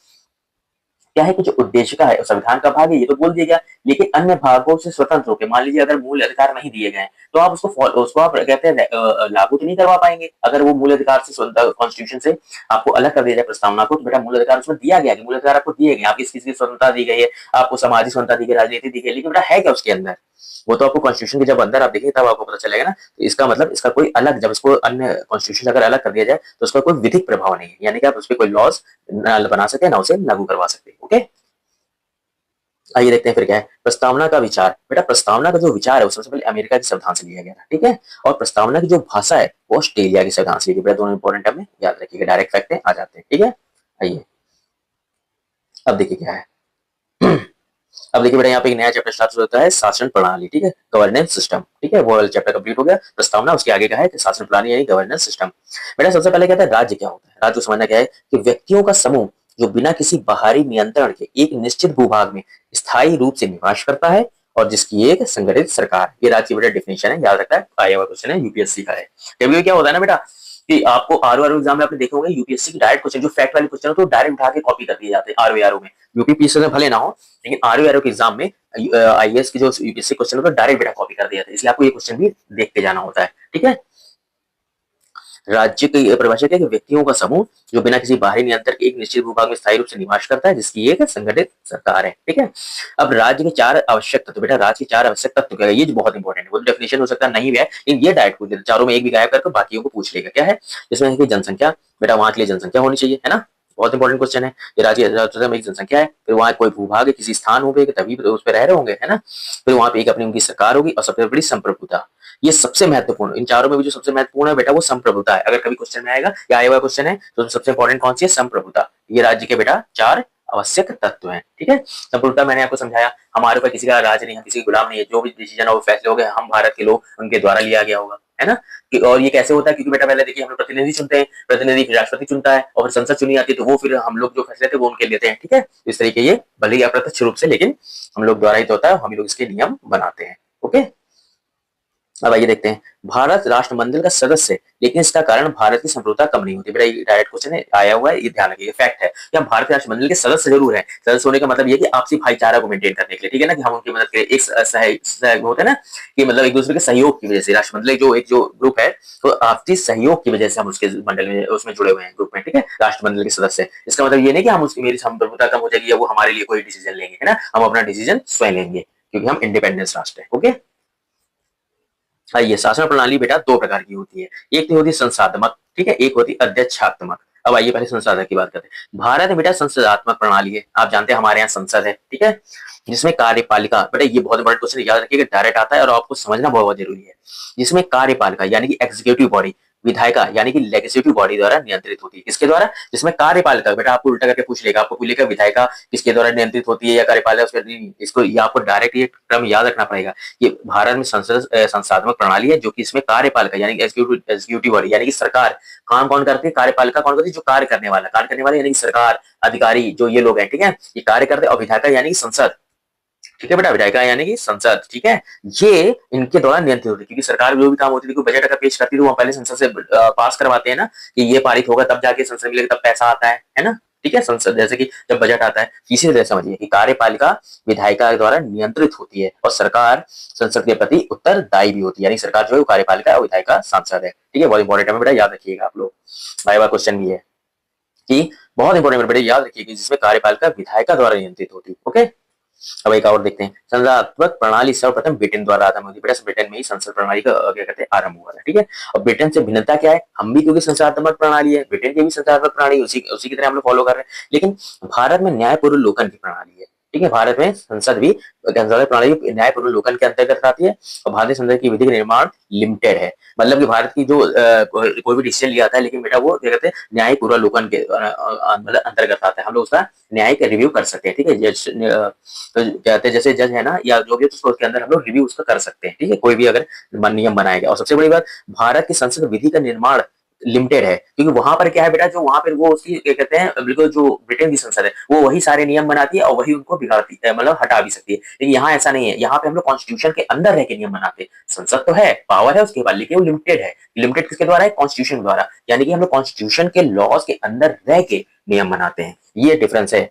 क्या है कि जो उद्देश्य का है संविधान का भाग है, ये तो बोल दिया गया, लेकिन अन्य भागों से स्वतंत्र होकर, मान लीजिए अगर मूल अधिकार नहीं दिए गए तो आप उसको आप कहते हैं लागू तो नहीं करवा पाएंगे। अगर वो मूल अधिकार से कॉन्स्टिट्यूशन से आपको अलग कर दिया जाए प्रस्तावना को, तो बेटा मूल अधिकार उसमें दिया गया कि मूल अधिकार आपको दिए गए, आपकी किस की स्वतंत्रता दी गई है, आपको सामाजिक स्वतंत्रता दी गई, राजनीति दी गई, लेकिन बेटा है क्या उसके अंदर, वो तो आपको कॉन्स्टिट्यूशन के जब अंदर आप देखेंगे तब आपको पता चलेगा ना। तो इसका मतलब इसका कोई अलग, जब इसको अन्य कॉन्स्टिट्यूशन अगर अलग कर दिया जाए तो उसका कोई विधिक प्रभाव नहीं है, यानी कि आप उस पर कोई लॉज ना बना सकते, ना उसे लागू करवा सकते। ओके, आइए देखते हैं फिर क्या है प्रस्तावना का विचार। बेटा प्रस्तावना का जो विचार है वो सबसे पहले अमेरिका के संविधान से लिया गया था, ठीक है। और प्रस्तावना की जो भाषा है वो ऑस्ट्रेलिया के संविधान से ली गई। बेटा दोनों इंपॉर्टेंट हमें याद रखिएगा, डायरेक्ट फैक्ट है, आ जाते हैं, ठीक है। आइए अब देखिए क्या है। अब देखिए बेटा यहाँ पे एक नया चैप्टर स्टार्ट होता है, शासन प्रणाली, ठीक है, गवर्नेंस सिस्टम, ठीक है। वो वाला चैप्टर कंप्लीट हो गया, प्रस्तावना उसके आगे का है कि शासन प्रणाली यानी गवर्नेंस सिस्टम। बेटा सबसे पहले कहता है राज्य क्या होता है। राज्य को समझना क्या है कि व्यक्तियों का समूह जो बिना किसी बाहरी नियंत्रण के एक निश्चित भूभाग में स्थायी रूप से निवास करता है और जिसकी एक संगठित सरकार। ये राज्य की बेटा डिफिनेशन है, याद रखना है, आया हुआ क्वेश्चन है, यूपीएससी का है। कभी क्या होता है ना बेटा कि आपको आर एग्जाम में आपने देखे होंगे, यूपीएससी की डायरेक्ट क्वेश्चन जो फैक्ट वाले क्वेश्चन तो डायरेक्ट उठा के कॉपी कर दिए जाते हैं आर में। यूपीपीएससी में भले ना हो, लेकिन आर के एग्जाम में आईएएस की जो यूपीएससी क्वेश्चन होता है डायरेक्ट बेटा कॉपी कर दिया जाता है, इसलिए आपको ये क्वेश्चन भी देख के जाना होता है, ठीक है। राज्य की परिभाषा क्या है कि व्यक्तियों का समूह जो बिना किसी बाहरी नियंत्रण के एक निश्चित भूभाग में स्थायी रूप से निवास करता है जिसकी एक संगठित सरकार है, ठीक है। अब राज्य के 4 आवश्यक तत्व। बेटा राज्य के 4 आवश्यक तत्व क्या है, ये बहुत इंपॉर्टेंट है, वो डेफिनेशन हो सकता है नहीं भी है, लेकिन ये डायरेक्ट पूछ लेते, चारों में एक भी गायब करके बाकियों को पूछ लेगा। क्या है इसमें है कि जनसंख्या, बेटा वहां के लिए जनसंख्या होनी चाहिए, है ना, बहुत इंपॉर्टेंट क्वेश्चन है। ये राज्य में एक जनसंख्या है, फिर वहां कोई भूभाग है, किसी स्थान होंगे तभी उस पर रह रहे होंगे, है ना। फिर वहां पे एक अपनी उनकी सरकार होगी और सबसे बड़ी संप्रभुता। ये सबसे महत्वपूर्ण, इन चारों में भी जो सबसे महत्वपूर्ण है बेटा वो संप्रभुता है। अगर कभी क्वेश्चन में आएगा या आया हुआ क्वेश्चन है तो सबसे इंपॉर्टेंट कौन सी है, संप्रभुता। ये राज्य के बेटा 4 आवश्यक तत्व हैं, ठीक है। संप्रभुता मैंने आपको समझाया, हमारे ऊपर किसी का राज नहीं है, किसी गुलाम नहीं है, जो भी डिसीजन हो फैसले हो गए हम भारत के लोग उनके द्वारा लिया गया होगा, है ना। और ये कैसे होता है, क्योंकि बेटा पहले देखिए हम लोग प्रतिनिधि चुनते हैं, प्रतिनिधि फिर राष्ट्रपति चुनता है और संसद चुनी जाती है, तो वो फिर हम लोग जो फैसले थे वो उनके लेते हैं, ठीक है। इस तरीके ये भले ही अप्रत्यक्ष रूप से लेकिन हम लोग द्वारा ही तो होता है, हम लोग इसके नियम बनाते हैं। ओके, अब आइए देखते हैं, भारत राष्ट्रमंडल का सदस्य है लेकिन इसका कारण भारत की संप्रभुता कम नहीं होती। बेटा ये डायरेक्ट क्वेश्चन है, आया हुआ है, ये ध्यान रखिए, फैक्ट है कि हम भारतीय राष्ट्रमंडल के सदस्य जरूर हैं। सदस्य होने का मतलब ये कि आपसी भाईचारा को मेंटेन करने के लिए, ठीक है ना, कि हम उनकी मदद करें, एक सहयोग होता है ना कि मतलब एक दूसरे के सहयोग की वजह से राष्ट्रमंडल जो ग्रुप है तो आपसी सहयोग की वजह से हम उसके मंडल में उसमें जुड़े हुए हैं, ग्रुप में, ठीक है, राष्ट्रमंडल के सदस्य। इसका मतलब ये नहीं कि हम उसकी मेरी संप्रभुता कम हो जाएगी या वो हमारे लिए कोई डिसीजन लेंगे, है ना, हम अपना डिसीजन स्वयं लेंगे क्योंकि हम इंडिपेंडेंस राष्ट्र है। ओके, ये शासन प्रणाली बेटा 2 प्रकार की होती है, एक तो होती है संसाधनात्मक, ठीक है, एक होती है अध्यक्षात्मक। अब आइए पहले संसाधन की बात करते हैं। भारत में बेटा संसदात्मक प्रणाली है, आप जानते हैं हमारे यहाँ संसद है, ठीक है, जिसमें कार्यपालिका, बेटा ये बहुत इंपॉर्टेंट क्वेश्चन याद रखिएगा, डायरेक्ट आता है और आपको समझना बहुत जरूरी है। जिसमें कार्यपालिका यानी कि एग्जीक्यूटिव बॉडी, विधायिका यानी कि लेजिस्लेटिव बॉडी द्वारा नियंत्रित होती है। किसके द्वारा, जिसमें कार्यपालिका, बेटा आपको उल्टा करके पूछ लेगा, आपको पूछेगा विधायिका किसके द्वारा नियंत्रित होती है या कार्यपालिका उसके, इसको ये आपको डायरेक्ट ये क्रम याद रखना पड़ेगा। ये भारत में संसदात्मक प्रणाली है जो कि इसमें कार्यपालिका यानी कि एग्जीक्यूटिव बॉडी यानी कि सरकार काम कौन करती है, कार्यपालिका कौन करती है, जो कार्य करने वाले यानी कि सरकार, अधिकारी जो ये लोग हैं, ठीक है, ये कार्य करते हैं। और विधायिका यानी कि संसद, ठीक है बेटा, विधायिका यानी कि संसद, ठीक है, ये इनके द्वारा नियंत्रित होती है, क्योंकि सरकार जो भी काम होती है, देखो बजट अगर पेश करती है तो वहां पहले संसद से पास करवाते हैं ना, कि ये पारित होगा तब जाके संसद मिलेगा, तब पैसा आता है ना। ठीक है, संसद जैसे कि जब बजट आता है, इसी तरह समझिए कि कार्यपालिका विधायिका द्वारा नियंत्रित होती है और सरकार संसद के प्रति उत्तरदायी भी होती है, यानी सरकार जो है वो कार्यपालिका और विधायिका सांसद है। ठीक है, बहुत इंपॉर्टेंट है बेटा, याद रखिएगा आप लोग, बार बार क्वेश्चन भी है कि बहुत इंपॉर्टेंट बेटा, याद रखिएगा जिसमें कार्यपालिका विधायिका द्वारा नियंत्रित होती है। ओके, अब एक और देखते हैं, संसदात्मक प्रणाली सर्वप्रथम ब्रिटेन द्वारा आरंभ हुई थी बेटा, ब्रिटेन में ही संसद प्रणाली का क्या कहते हैं आरंभ हुआ था। ठीक है, और ब्रिटेन से भिन्नता क्या है, हम भी क्योंकि संसदात्मक प्रणाली है, ब्रिटेन की भी संसदात्मक प्रणाली उसी उसी की तरह हम लोग फॉलो कर रहे हैं, लेकिन भारत में न्यायपूर्वलोकन की प्रणाली है। ठीक है, भारत में संसद भी संसदीय प्रणाली न्यायपूर्वलोकन के अंतर्गत आती है और भारतीय संसद की विधि का निर्माण लिमिटेड है, मतलब कि भारत की जो कोई भी डिसीजन लिया था, लेकिन बेटा वो क्या कहते हैं न्यायपूर्वलोकन के मतलब अंतर्गत आता है, हम लोग उसका न्यायिक रिव्यू कर सकते हैं। ठीक है, तो कहते हैं जैसे जज है ना या जो भी, तो उसके अंदर हम लोग रिव्यू उसका कर सकते हैं। ठीक है, कोई भी अगर नियम बनाएगा। और सबसे बड़ी बात, भारत की संसद विधि का निर्माण लिमिटेड है, क्योंकि वहां पर क्या है बेटा, जो वहां पर वो उसकी क्या कहते हैं बिल्कुल, जो ब्रिटेन की संसद है वो वही सारे नियम बनाती है और वही उनको बिगाड़ती है, मतलब हटा भी सकती है, लेकिन यहाँ ऐसा नहीं है, यहाँ पे हम लोग कॉन्स्टिट्यूशन के अंदर रह के नियम बनाते हैं। संसद तो है, पावर है उसके बाद, लेकिन वो लिमिटेड है। लिमिटेड किसके द्वारा है, कॉन्स्टिट्यूशन द्वारा, यानी कि हम लोग कॉन्स्टिट्यूशन के लॉज के अंदर रह के नियम बनाते हैं। ये डिफरेंस है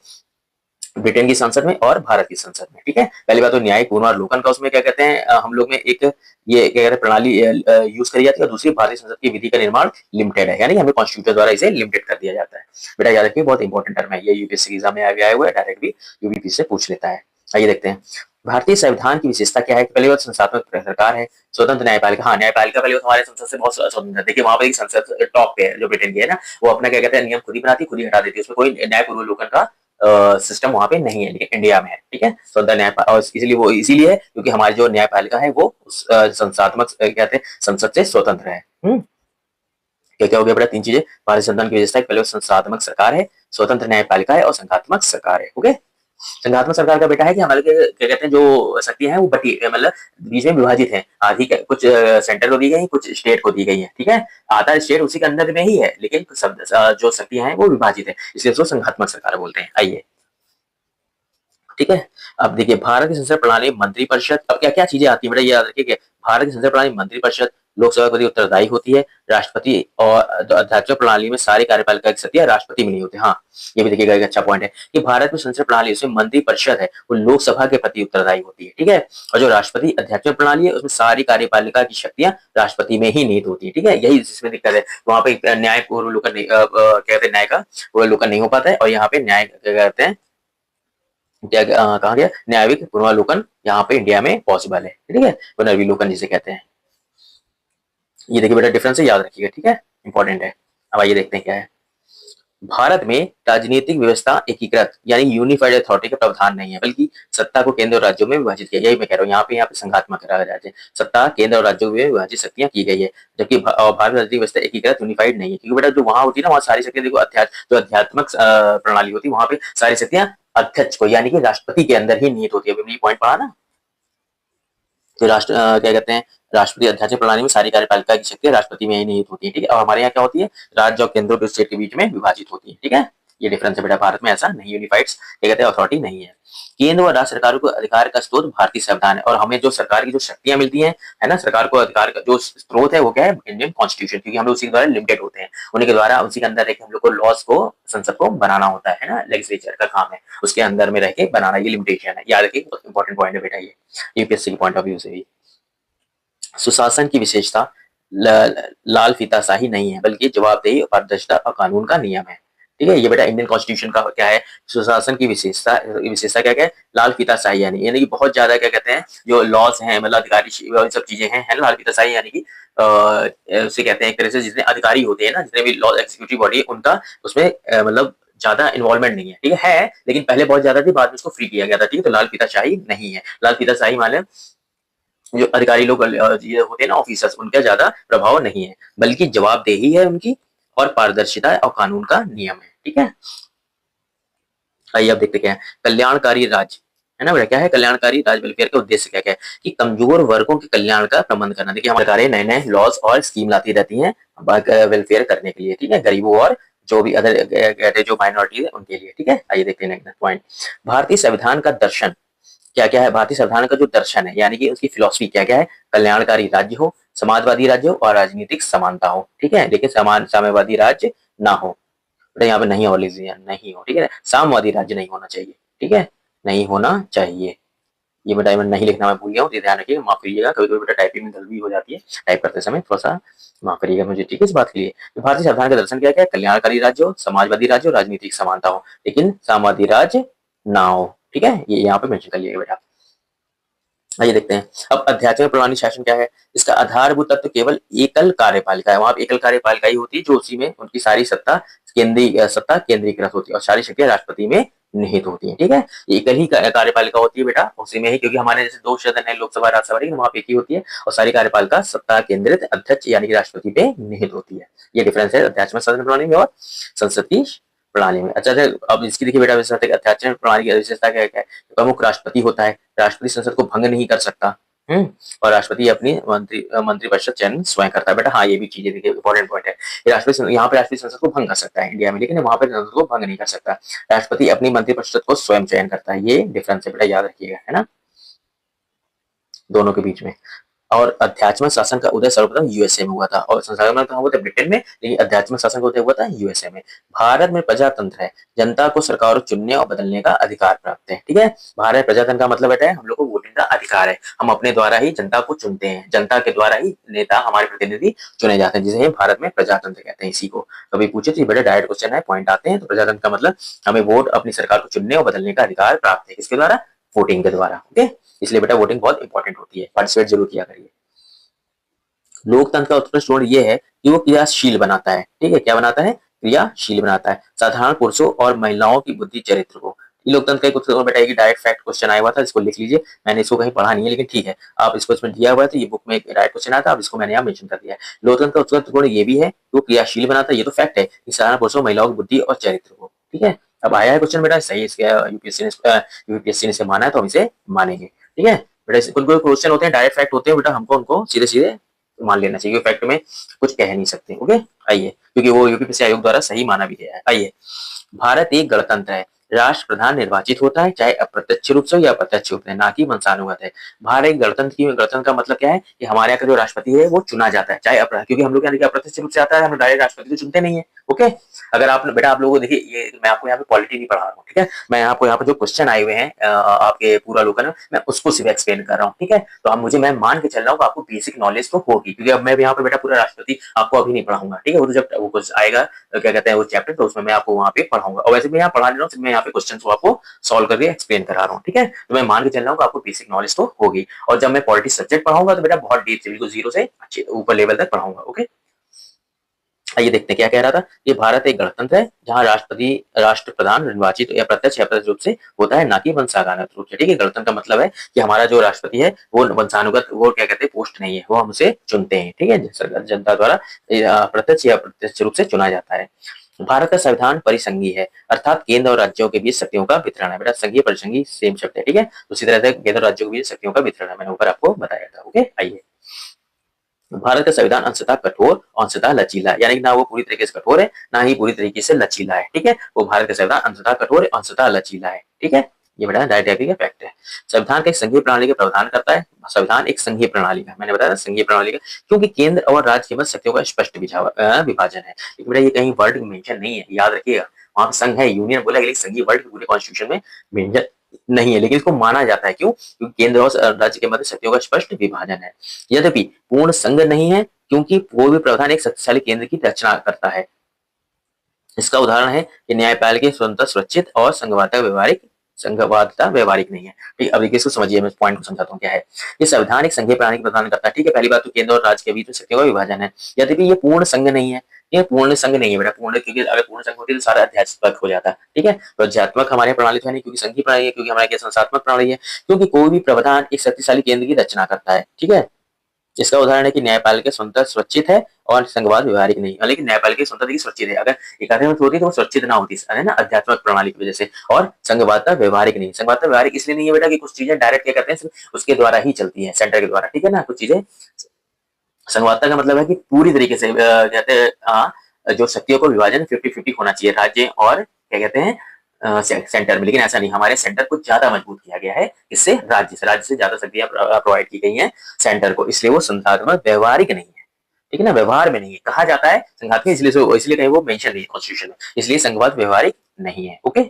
ब्रिटेन की संसद में और भारत की संसद में। ठीक है, पहली बात तो न्यायिक पुनर्लोकन का उसमें क्या कहते हैं हम लोग में एक ये क्या कहते हैं प्रणाली यूज करी जाती है, और दूसरी भारतीय संसद की विधि का निर्माण लिमिटेड है, यानी हमें कॉन्स्टिट्यूशन द्वारा इसे लिमिटेड कर दिया जाता है। बेटा याद रखिए, बहुत इंपॉर्टेंट टर्म है ये, यूपीएससी एग्जाम में आया हुआ है, डायरेक्ट भी यूपीपी से पूछ लेता है। आइए देखते हैं भारतीय संविधान की विशेषता क्या है। पहली बात, संस्थात्मक सरकार है, स्वतंत्र न्यायपालिका। हाँ, न्यायपालिका पहले हमारे संसद से बहुत स्वतंत्र है, देखिए वहां पर एक संसद टॉप पे है जो ब्रिटेन की है ना, वो अपना क्या कहते हैं नियम खुद ही बनाती, खुद ही हटा देती है, उसमें कोई न्यायपूर्वलोकन का सिस्टम वहां पे नहीं है, लेकिन इंडिया में है। ठीक है, स्वतंत्र न्याय, और इसलिए वो इसीलिए क्योंकि हमारी जो न्यायपालिका है वो संस्थात्मक कहते हैं संसद से स्वतंत्र है। क्या क्या हो गया बेटा, तीन चीजें भारतीय संविधान की विशेषता, पहले संस्थात्मक सरकार है, स्वतंत्र न्यायपालिका है और संघात्मक सरकार है। ओके, संघात्मक सरकार का बेटा है कि हमारे क्या कहते हैं जो शक्तियां हैं वो बटी मतलब बीच में विभाजित है, आधी कुछ सेंटर को दी गई, कुछ स्टेट को दी गई है। ठीक है, आधा स्टेट उसी के अंदर में ही है, लेकिन सब जो शक्तियां हैं वो विभाजित है, इसलिए उसको संघात्मक सरकार बोलते हैं। आइए, ठीक है, अब देखिए भारत की संसदीय प्रणाली मंत्रिपरिषद, अब क्या क्या चीजें आती है बेटा, ये याद रखिए, भारत की संसदीय प्रणाली मंत्रिपरिषद, लोकसभा के प्रति उत्तरदायी होती है, राष्ट्रपति और अध्यक्ष प्रणाली में सारी कार्यपालिका की सत्ता राष्ट्रपति में नहीं होती। हाँ, ये भी देखिएगा एक अच्छा पॉइंट है कि भारत में संसदीय प्रणाली उसमें मंत्रिपरिषद है वो लोकसभा के प्रति उत्तरदायी होती है। ठीक है, और जो राष्ट्रपति अध्यक्ष प्रणाली है उसमें सारी कार्यपालिका की शक्तियां राष्ट्रपति में ही निहित होती है। ठीक है, यही जिसमें दिक्कत है, वहां पे न्याय पूर्वलोकन कहते हैं, न्याय का पूर्वलोकन नहीं हो पाता है, और यहाँ पे न्याय कहते हैं क्या कहा गया, न्यायिक पुनर्विलोकन यहाँ पे इंडिया में पॉसिबल है। ठीक है, पुनर्विलोकन जिसे कहते हैं। ये देखिए बेटा डिफरेंस है, याद रखिएगा। ठीक है, इंपॉर्टेंट है। अब आइए देखते हैं क्या है। भारत में राजनीतिक व्यवस्था एकीकृत यानी यूनिफाइड अथॉरिटी का प्रावधान नहीं है, बल्कि सत्ता को केंद्र और राज्यों में विभाजित किया। यही मैं कह रहा हूँ, यहाँ पे संघात्मक राज्य सत्ता केंद्र और राज्यों में विभाजित शक्तियां की गई है, जबकि भारत राजनीतिक व्यवस्था एकीकृत यूनिफाइड नहीं है, क्योंकि बेटा जो वहां होती है ना, वहाँ सारी शक्तियां देखो, जो अध्यात्मक प्रणाली होती है वहां पे सारी शक्तियां अध्यक्ष को यानी कि राष्ट्रपति के अंदर ही निहित होती है। अभी पॉइंट पढ़ा ना, तो राष्ट्र क्या कहते हैं राष्ट्रपति अध्यक्ष प्रणाली में सारी कार्यपालिका की शक्ति राष्ट्रपति में ही निहित होती है। ठीक है, और हमारे यहाँ क्या होती है, राज्य और केंद्र और स्टेट के बीच में विभाजित होती है। ठीक है, ये डिफरेंस है बेटा, भारत में ऐसा नहीं, यूनिफाइड क्या कहते हैं अथॉरिटी नहीं है। केंद्र और राज्य सरकारों को अधिकार का स्रोत भारतीय संविधान है, और हमें जो सरकार की जो शक्तियां मिलती हैं है ना, सरकार को अधिकार का जो स्रोत है वो क्या है, इंडियन कॉन्स्टिट्यूशन, क्योंकि हम लोग उसी के द्वारा लिमिटेड होते हैं, उन्हीं के द्वारा उसी के अंदर हम लोग को लॉज को संसद को बनाना होता है ना, लेजिस्लेचर का काम है उसके अंदर में रह के बनाना, ये लिमिटेशन है, याद रखिए, इंपॉर्टेंट पॉइंट है बेटा ये यूपीएससी के पॉइंट ऑफ व्यू से भी। सुशासन की विशेषता लाल फीताशाही नहीं है, बल्कि जवाबदेही और पारदर्शिता और कानून का नियम है। ठीक है, ये बेटा इंडियन कॉन्स्टिट्यूशन का क्या है, सुशासन की विशेषता क्या है, लाल फीताशाही यानी कि बहुत ज्यादा क्या कहते हैं जो लॉज हैं, मतलब अधिकारी सब चीजें हैं, है लाल फीताशाही यानी कि उसे कहते हैं एक तरह से जितने अधिकारी होते हैं ना, जितने भी लॉ एग्जीक्यूटिव बॉडी है उनका उसमें मतलब ज्यादा इन्वॉल्वमेंट नहीं है। ठीक है, लेकिन पहले बहुत ज्यादा थी, बाद में उसको फ्री किया गया था। ठीक है, तो लाल फीताशाही नहीं है। लाल फीताशाही माने जो अधिकारी लोग ये होते हैं ना ऑफिसर्स, उनका ज्यादा प्रभाव नहीं है, बल्कि जवाबदेही है उनकी और पारदर्शिता है और कानून का नियम है। ठीक है, आइए अब देखते क्या है कल्याणकारी राज्य, है ना बेटा, क्या है कल्याणकारी राज्य, वेलफेयर का उद्देश्य क्या क्या है कि कमजोर वर्गों के कल्याण का प्रबंध करना। देखिए हमारी सरकारें नए नए लॉज और स्कीम लाती रहती हैं वेलफेयर करने के लिए। ठीक है, गरीबों और जो भी अदर जो माइनॉरिटी है उनके लिए। ठीक है, आइए देखते हैं नेक्स्ट पॉइंट, भारतीय संविधान का दर्शन क्या क्या है, भारतीय संविधान का जो दर्शन है यानी कि उसकी फिलॉसफी क्या क्या है, कल्याणकारी राज्य हो, समाजवादी राज्य हो और राजनीतिक समानता हो। ठीक है, लेकिन समान साम्यवादी राज्य ना हो, बेटा यहाँ पे नहीं हो लीजिए, नहीं हो। ठीक है, साम्यवादी राज्य नहीं होना चाहिए। ठीक है, नहीं होना चाहिए। ये बेटा मैं नहीं लिखना मैं भूल गया हूँ, तो ध्यान रखिएगा, माफ करिएगा, कभी कभी बेटा टाइपिंग में गलती हो जाती है, टाइप करते समय थोड़ा सा माफ करिएगा मुझे। ठीक है, इस बात के लिए तो भारतीय संविधान का दर्शन क्या क्या है, कल्याणकारी राज्य हो, समाजवादी राज्य हो, राजनीतिक समानता हो, लेकिन साम्यवादी राज्य ना हो। ठीक है, ये यहाँ पे मेंशन कर लिएगा बेटा। आइए देखते हैं अब अध्यात्म प्रणाली शासन क्या है। इसका आधारभूत तत्व केवल एकल कार्यपालिका है। वहां पे एकल कार्यपालिका ही होती है जो उसी में उनकी सारी सत्ता केंद्रीकृत होती है और सारी शक्तियां राष्ट्रपति में निहित होती है। ठीक है, एकल ही कार्यपालिका होती है बेटा उसी में ही, क्योंकि हमारे जैसे दो सदन है लोकसभा राज्यसभा, लेकिन वहां पे एक ही होती है और सारी कार्यपालिका सत्ता केंद्रित अध्यक्ष यानी कि राष्ट्रपति पे निहित होती है। ये डिफरेंस है अध्यात्म शासन प्रणाली में और संसद की प्रणाली में। अच्छा अब इसकी देखिए बेटा अध्यात्म प्रणाली की विशेषता क्या है, प्रमुख राष्ट्रपति होता है, राष्ट्रपति संसद को भंग नहीं कर सकता। और राष्ट्रपति अपनी मंत्रिपरिषद चयन स्वयं करता है। बेटा हाँ, ये भी चीजें देखिए इंपॉर्टेंट पॉइंट है। राष्ट्रपति यहाँ पे राष्ट्रीय संसद को भंग कर सकता है इंडिया में, लेकिन वहां पे संसद को भंग नहीं कर सकता। राष्ट्रपति अपनी मंत्रिपरिषद को स्वयं चयन करता है। ये डिफरेंस है बेटा, याद रखिएगा, है ना, दोनों के बीच में। और अध्यात्म शासन का उदय सर्वप्रथम यूएसए में हुआ था और संस्थापना कहाँ हुआ था, ब्रिटेन में, लेकिन अध्यात्म शासन का उदय हुआ था यूएसए में। भारत में प्रजातंत्र है, जनता को सरकारों चुनने और बदलने का अधिकार प्राप्त है। ठीक है, भारत में प्रजातंत्र का मतलब बेटा है हम लोग को वोटिंग का अधिकार है, हम अपने द्वारा ही जनता को चुनते हैं, जनता के द्वारा ही नेता हमारे प्रतिनिधि चुने जाते हैं, जिसे भारत में प्रजातंत्र कहते हैं। इसी को कभी पूछे तो बेटा डायरेक्ट क्वेश्चन है, पॉइंट आते हैं। तो प्रजातंत्र का मतलब हमें वोट अपनी सरकार को चुनने और बदलने का अधिकार प्राप्त है, किसके द्वारा, वोटिंग के द्वारा। ओके, इसलिए बेटा वोटिंग बहुत इंपॉर्टेंट होती है, पार्टिसिपेट जरूर किया करिए। लोकतंत्र का उत्कृष्ट गुण ये है कि वो क्रियाशील बनाता है। ठीक है, क्या बनाता है, क्रियाशील बनाता है साधारण पुरुषों और महिलाओं की बुद्धि चरित्र को। लोकतंत्र का एक उत्कृष्ट गुण बेटा एक डायरेक्ट फैक्ट क्वेश्चन आया हुआ था, इसको लिख लीजिए, मैंने इसको कहीं पढ़ा नहीं है लेकिन ठीक है, आप इसको इसमें दिया हुआ है तो ये बुक में एक डायरेक्ट क्वेश्चन आया था, अब इसको मैंने यहाँ मेंशन कर दिया है। लोकतंत्र का उत्कृष्ट गुण ये भी है कि वो क्रियाशील बनाता है, ये तो फैक्ट है कि साधारण पुरुषों महिलाओं की बुद्धि और चरित्र को। ठीक है, अब आया है क्वेश्चन बेटा, सही इसके यूपीएससी ने इसे माना है तो हम इसे मानेंगे। ठीक है बेटा, कुछ क्वेश्चन होते हैं डायरेक्ट फैक्ट होते हैं बेटा, हमको उनको सीधे सीधे मान लेना चाहिए, फैक्ट में कुछ कह नहीं सकते। ओके, आइए, क्योंकि वो यूपीएससी आयोग द्वारा सही माना भी गया है। आइए, भारत एक गणतंत्र है, राष्ट्र प्रधान निर्वाचित होता है, चाहे अप्रत्यक्ष रूप से या प्रत्यक्ष रूप से, ना कि वंशानुगत है। भारत एक गणतंत्र की गणतंत्र का मतलब क्या है कि हमारे यहाँ का जो राष्ट्रपति है वो चुना जाता है, चाहे क्योंकि हम लोग यहाँ देखिए अप्रत्यक्ष रूप से आता है, हम डायरेक्ट राष्ट्रपति को चुनते नहीं है। ओके, अगर आप बेटा आप लोगों को देखिए, ये मैं आपको यहाँ पे पॉलिटी नहीं पढ़ा रहा हूँ, ठीक है, मैं आपको यहाँ पे जो क्वेश्चन आए हुए हैं आपके पूरा लोकल में, मैं उसको सिर्फ एक्सप्लेन कर रहा हूँ। ठीक है, तो आप मुझे मैं मान के चल रहा हूँ आपको बेसिक नॉलेज तो होगी, क्योंकि अब मैं यहाँ पे बेटा पूरा राष्ट्रपति आपको अभी नहीं पढ़ाऊंगा। ठीक है, वो तो जब वो कुछ आएगा क्या कहते हैं वो चैप्टर, तो उसमें मैं आपको वहाँ पे पढ़ाऊंगा, और वैसे मैं यहाँ पढ़ा नहीं रहा हूँ, मैं यहाँ पे क्वेश्चन को आपको सॉल्व करके एक्सप्लेन करा रहा हूँ। ठीक है, तो मैं मान के चल रहा हूँ आपको बेसिक नॉलेज तो होगी, और जब मैं पॉलिटिक्स सब्जेक्ट पढ़ाऊंगा तो बेटा बहुत डीप से, बिल्कुल जीरो से अच्छे ऊपर लेवल तक पढ़ाऊंगा। ओके, आइए देखते हैं क्या कह रहा था। ये भारत एक गणतंत्र है जहां राष्ट्रपति राष्ट्र प्रधान निर्वाचित या प्रत्यक्ष या अप्रत्यक्ष रूप से होता है, ना कि वंशानुगत रूप से। ठीक है, गणतंत्र का मतलब है कि हमारा जो राष्ट्रपति है वो वंशानुगत, वो क्या कहते हैं, पोस्ट नहीं है, वो हम उसे चुनते हैं। ठीक है, जनता द्वारा प्रत्यक्ष या अप्रत्यक्ष रूप से चुना जाता है। भारत का संविधान परिसंघीय है, अर्थात केंद्र और राज्यों के बीच शक्तियों का वितरण है। बेटा संघीय परिसंघीय सेम शब्द है। ठीक है, उसी तरह से केंद्र और राज्यों के बीच शक्तियों का वितरण है, मैंने ऊपर आपको बताया था। ओके, आइए, भारत का संविधान अंशतः कठोर और अंशतः लचीला है, यानी कि ना वो पूरी तरीके से कठोर है ना ही पूरी तरीके से लचीला है। ठीक है, वो भारत का संविधान अंशतः कठोर है, अंशतः लचीला है। ठीक है, ये बेटा डायरेक्ट फैक्ट है। संविधान का एक संघीय प्रणाली का प्रावधान करता है। संविधान एक संघीय प्रणाली का, मैंने बताया संघीय प्रणाली का, क्योंकि केंद्र और राज्य के मध्य शक्तियों का स्पष्ट विभाजन है। लेकिन बेटा ये कहीं वर्ड मेंशन नहीं है, याद रखिएगा, वहां संघ है, यूनियन बोला, लेकिन संघीय वर्ड पूरे कॉन्स्टिट्यूशन में मेंशन नहीं है, लेकिन इसको माना जाता है। क्यों? क्योंकि केंद्र और राज्य के मध्य शक्तियों का स्पष्ट विभाजन है। यद्यपि पूर्ण संघ नहीं है, क्योंकि वो भी प्रावधान एक शक्तिशाली केंद्र की रचना करता है। इसका उदाहरण है कि न्यायपालिका स्वतंत्र, सुरक्षित और संघवादता व्यवहारिक नहीं है। ठीक, अब देखिए इसको समझिए, मैं पॉइंट को समझाता हूँ क्या है। ये संविधान एक संघीय प्रणाली प्रदान करता है। ठीक है, पहली बात तो केंद्र और राज्य के बीच में शक्तियों का विभाजन है। यद्यपि ये पूर्ण संघ नहीं है, ये पूर्ण संघ नहीं है बेटा, पूर्ण, क्योंकि अगर पूर्ण संघ होती तो सारा अध्यात्मक हो जाता। ठीक है, तो अध्यात्मक हमारे प्रणाली तो है नहीं, क्योंकि संघीय प्रणाली है, क्योंकि हमारे संस्थात्मक प्रणाली है, क्योंकि कोई भी प्रावधान एक शक्तिशाली केंद्र की रचना करता है। ठीक है, इसका उदाहरण है कि न्यायपालिका स्वतंत्र, सुरक्षित है और संघवाद व्यवहारिक नहीं है। लेकिन न्यायपालिका स्वतंत्र देखिए सुरक्षित है, अगर एकाधिपत्य होती तो वो सुरक्षित ना होती, है ना, अध्यात्मक प्रणाली की वजह से। और संघवादता व्यवहारिक नहीं, संघवादता व्यवहारिक इसलिए नहीं है बेटा कि कुछ चीजें डायरेक्ट क्या करते हैं, उसके द्वारा ही चलती है, सेंटर के द्वारा। ठीक है ना, कुछ चीजें, संघवादता का मतलब है कि पूरी तरीके से कहते हैं जो शक्तियों को विभाजन 50-50 होना चाहिए, राज्य और क्या कहते हैं सेंटर में, लेकिन ऐसा नहीं, हमारे सेंटर को ज्यादा मजबूत किया गया है, इससे राज्य से ज्यादा शक्तियां प्रोवाइड की गई हैं सेंटर को, इसलिए वो संस्थात्मक व्यवहारिक नहीं है, ठीक है ना, व्यवहार में नहीं है, कहा जाता है संघात्मक, इसलिए कहीं वो मेंशन नहीं है कॉन्स्टिट्यूशन में, इसलिए संघवाद व्यवहारिक नहीं है। ओके,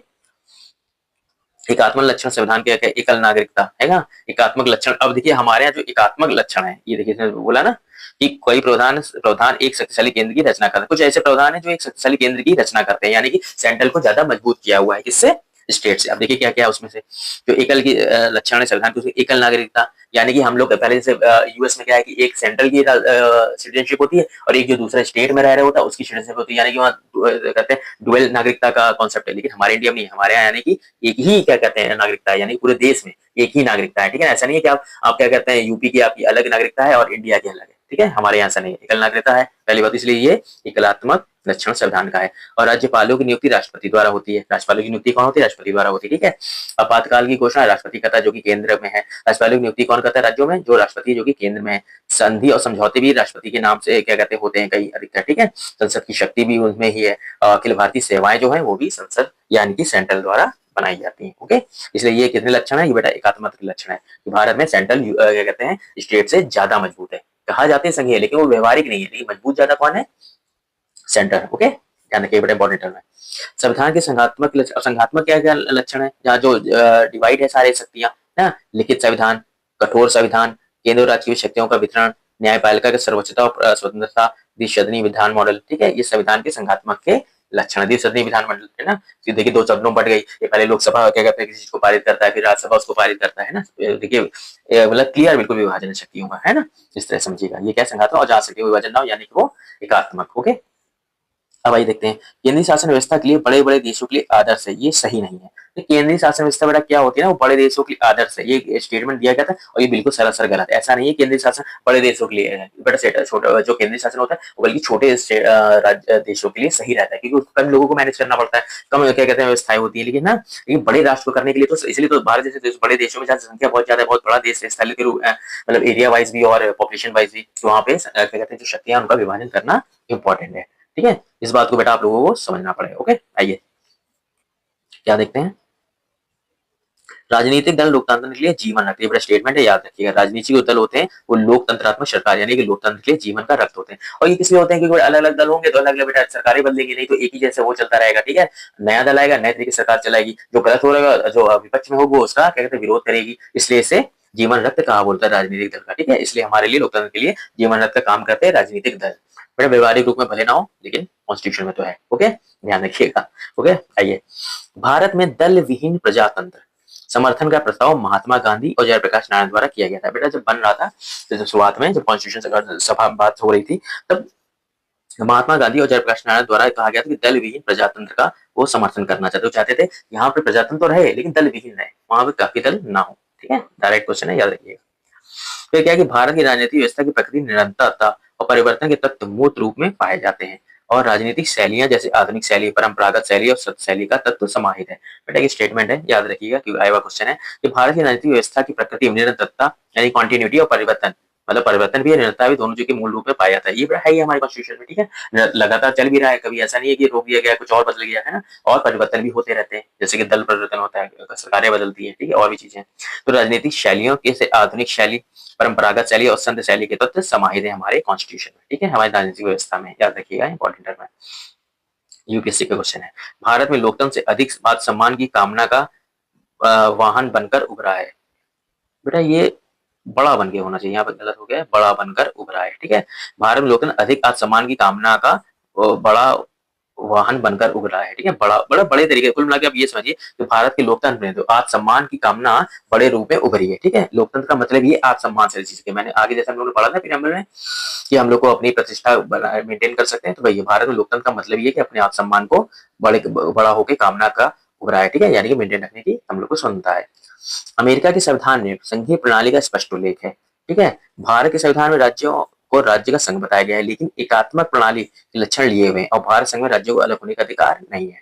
एकात्मक लक्षण संविधान के क्या, एकल नागरिकता है ना, एकात्मक लक्षण। अब देखिए हमारे यहाँ जो एकात्मक लक्षण है, ये देखिए इसने बोला ना कि कोई प्रावधान एक शक्तिशाली केंद्र की रचना करता है, कुछ ऐसे प्रावधान है जो एक शक्तिशाली केंद्र की रचना करते हैं, यानी कि सेंट्रल को ज्यादा मजबूत किया हुआ है, किससे, स्टेट से। अब देखिए क्या क्या है उसमें से, जो एकल की लक्षण है संविधान की, एकल नागरिकता, यानी कि हम लोग पहले से यूएस में क्या है कि एक सेंट्रल की सिटीजनशिप होती है और एक जो दूसरा स्टेट में रह रहा होता है उसकी सिटीजनशिप होती है, यानी कि वहाँ कहते हैं डुअल नागरिकता का कॉन्सेप्ट है, लेकिन हमारे इंडिया में नहीं, हमारे यहाँ यानी कि एक ही क्या कहते हैं नागरिकता है, यानी पूरे देश में एक ही नागरिकता है, ठीक है, ऐसा नहीं है कि आप क्या कहते हैं यूपी की आपकी अलग नागरिकता है और इंडिया की अलग है, ठीक है, हमारे यहाँ ऐसा नहीं है, एकल नागरिकता है पहली बात, इसलिए ये एकलात्मक लक्षण संविधान का है। और राज्यपालों की नियुक्ति राष्ट्रपति द्वारा होती है, राज्यपालों की नियुक्ति कौन होती है, राष्ट्रपति द्वारा होती है, ठीक है। आपातकाल की घोषणा राष्ट्रपति करता है जो कि केंद्र में है, राज्यपालों की नियुक्ति कौन करता है, राज्यों में, जो राष्ट्रपति जो कि केंद्र में है। संधि और समझौते भी राष्ट्रपति के नाम से क्या कहते होते हैं कई अधिकतर, ठीक है। संसद की शक्ति भी उनमें ही है, अखिल भारतीय सेवाएं जो है वो भी संसद यानी कि सेंट्रल द्वारा बनाई जाती हैं। ओके, इसलिए ये कितने लक्षण है, ये बेटा एकात्मक लक्षण है कि भारत में सेंट्रल क्या कहते हैं स्टेट से ज्यादा मजबूत है, कहा जाते हैं संघीय लेकिन वो व्यवहारिक नहीं है, लेकिन मजबूत ज्यादा कौन है, सेंटर। ओके, ध्यान रखिए बड़ा इंपॉर्टेंट टर्म है। संविधान के संघात्मक क्या क्या लक्षण है, जहाँ जो डिवाइड है सारे शक्तियां ना, लिखित संविधान, कठोर संविधान, केंद्र और राज्य की शक्तियों का वितरण, न्यायपालिका की सर्वोच्चता और स्वतंत्रता, द्विसदनीय विधान मॉडल, ठीक है, ये संविधान के संघात्मक के लक्षण है। द्विसदनीय विधान मॉडल है ना, देखिए दो सदनों बढ़ गई, ये पहले लोकसभा क्या कहते हैं किसी चीज को पारित करता है, फिर राज्यसभा उसको पारित करता है ना, देखिए मतलब क्लियर बिल्कुल विभाजन शक्तियों का है ना, इस तरह समझिएगा, ये क्या संघात्मक, और जहां शक्तियों विभाजन ना हो यानी कि वो एकात्मक। ओके, अब आइए देखते हैं केंद्रीय शासन व्यवस्था के लिए बड़े बड़े देशों के लिए आदर्श है, ये सही नहीं है। तो केंद्रीय शासन व्यवस्था बेटा क्या होती है ना, वो बड़े देशों के लिए आदर्श है, ये स्टेटमेंट दिया गया था और ये बिल्कुल सरासर गलत है। ऐसा नहीं है केंद्रीय शासन बड़े देशों के लिए है बेटा, छोटा जो केंद्रीय शासन होता है वो बल्कि छोटे देशों के लिए सही रहता है, क्योंकि कम लोगों को मैनेज करना पड़ता है, कम क्या कहते हैं व्यवस्थाएं होती है, लेकिन ना ये बड़े राष्ट्र को करने के लिए तो इसलिए तो भारत जैसे बड़े देशों में जहाँ जनसंख्या बहुत ज्यादा, बहुत बड़ा देश है स्थल के रूप मतलब एरिया वाइज भी और पॉपुलेशन वाइज भी, तो वहाँ पे क्या कहते हैं जो शक्तियां उनका विभाजन करना इंपॉर्टेंट है, ठीक है। इस बात को बेटा आप लोगों को समझना पड़ेगा। ओके, आइए क्या देखते हैं, राजनीतिक दल लोकतंत्र के लिए जीवन रक्त, ये बड़ा स्टेटमेंट है, याद रखिएगा। राजनीतिक जो दल होते हैं वो लोकतंत्रात्मक सरकार यानी कि लोकतंत्र के लिए जीवन का रक्त होते हैं, और ये किस लिए होते हैं, क्योंकि अलग अलग दल होंगे तो अलग अलग बेटा सरकारें बदलेंगी, नहीं तो एक ही जैसे वो चलता रहेगा, ठीक है। नया दल आएगा नए तरीके से सरकार चलाएगी, जो गलत हो रहेगा जो विपक्ष में होगा उसका क्या कहते हैं विरोध करेगी, इसलिए इसे जीवन रक्त कहा बोलता है राजनीतिक दल का, ठीक है। इसलिए हमारे लिए लोकतंत्र के लिए जीवन रक्त का काम करते हैं राजनीतिक दल, बड़े व्यवहारिक रूप में भले ना हो लेकिन कॉन्स्टिट्यूशन में तो है। ओके, ध्यान रखिएगा। ओके, आइए, भारत में दल विहीन प्रजातंत्र समर्थन का प्रस्ताव महात्मा गांधी और जयप्रकाश नारायण द्वारा किया गया था। बेटा जब बन रहा था, जब शुरुआत में जब कॉन्स्टिट्यूशन सभा बात हो रही थी, तब महात्मा गांधी और जयप्रकाश नारायण द्वारा कहा गया था कि दल विहीन प्रजातंत्र का वो समर्थन करना चाहते, वो चाहते थे यहाँ पे प्रजातंत्र तो रहे लेकिन दल विहीन रहे, वहां पे काफी दल ना हो, ठीक है, डायरेक्ट क्वेश्चन है, याद रखिएगा। फिर क्या है कि भारत की राजनीतिक व्यवस्था की प्रकृति निरंतरता और परिवर्तन के तत्व मूर्त रूप में पाए जाते हैं, और राजनीतिक शैलियां जैसे आधुनिक शैली, परंपरागत शैली और सत्य शैली का तत्व समाहित है। बेटा ये स्टेटमेंट है, याद रखिएगा क्योंकि आया हुआ क्वेश्चन है कि भारत की राजनीतिक व्यवस्था की प्रकृति निरंतरता यानी कॉन्टिन्यूटी और परिवर्तन, मतलब परिवर्तन भी है निरंतरता भी, दोनों जो कि मूल रूप में पाया जाता है, ये है ही हमारे कॉन्स्टिट्यूशन में, ठीक है, लगातार चल भी रहा है, कभी ऐसा नहीं है कि रोक दिया गया कुछ और बदल गया है ना, और परिवर्तन भी होते रहते हैं, जैसे कि दल परिवर्तन होता है, सरकारें बदलती है, ठीक है, और भी चीजें। तो राजनीतिक शैलियों के आधुनिक शैली, परंपरागत शैली और संत शैली के तत्व समाहित है हमारे कॉन्स्टिट्यूशन में, ठीक है, हमारी राजनीतिक व्यवस्था में, याद रखिएगा, इंपॉर्टेंट टर्म है। यूपीएससी का क्वेश्चन है, भारत में लोकतंत्र से अधिक बात सम्मान की कामना का वाहन बनकर उभरा है। बेटा ये बड़ा बन के होना चाहिए, यहाँ पर गलत हो गया है, बड़ा बनकर उभरा है, ठीक है। भारत में लोकतंत्र अधिक आत्मसम्मान की कामना का बड़ा वाहन बनकर उभरा है, ठीक है, बड़ा बड़ा बड़े तरीके, कुल मिला के आप ये समझिए कि भारत के लोकतंत्र में तो आत्मसम्मान की कामना बड़े रूप में उभरी है, ठीक है। लोकतंत्र का मतलब ये आत्मसम्मान से चीज के, मैंने आगे जैसे हम लोगों ने पढ़ा था प्रीएम्बल में कि हम लोग को अपनी प्रतिष्ठा मेंटेन कर सकते हैं, तो भाई भारत में लोकतंत्र का मतलब ये कि अपने आत्मसम्मान को बड़ा होकर कामना का उभरा है, ठीक है, यानी कि मेंटेन रखने की हम लोग को क्षमता है। अमेरिका के संविधान में संघीय प्रणाली का स्पष्ट उल्लेख है, ठीक है। भारत के संविधान में राज्यों को राज्य का संघ बताया गया है, लेकिन एकात्मक प्रणाली के लक्षण लिए हुए हैं, और भारत संघ में राज्यों को अलग होने का अधिकार नहीं है।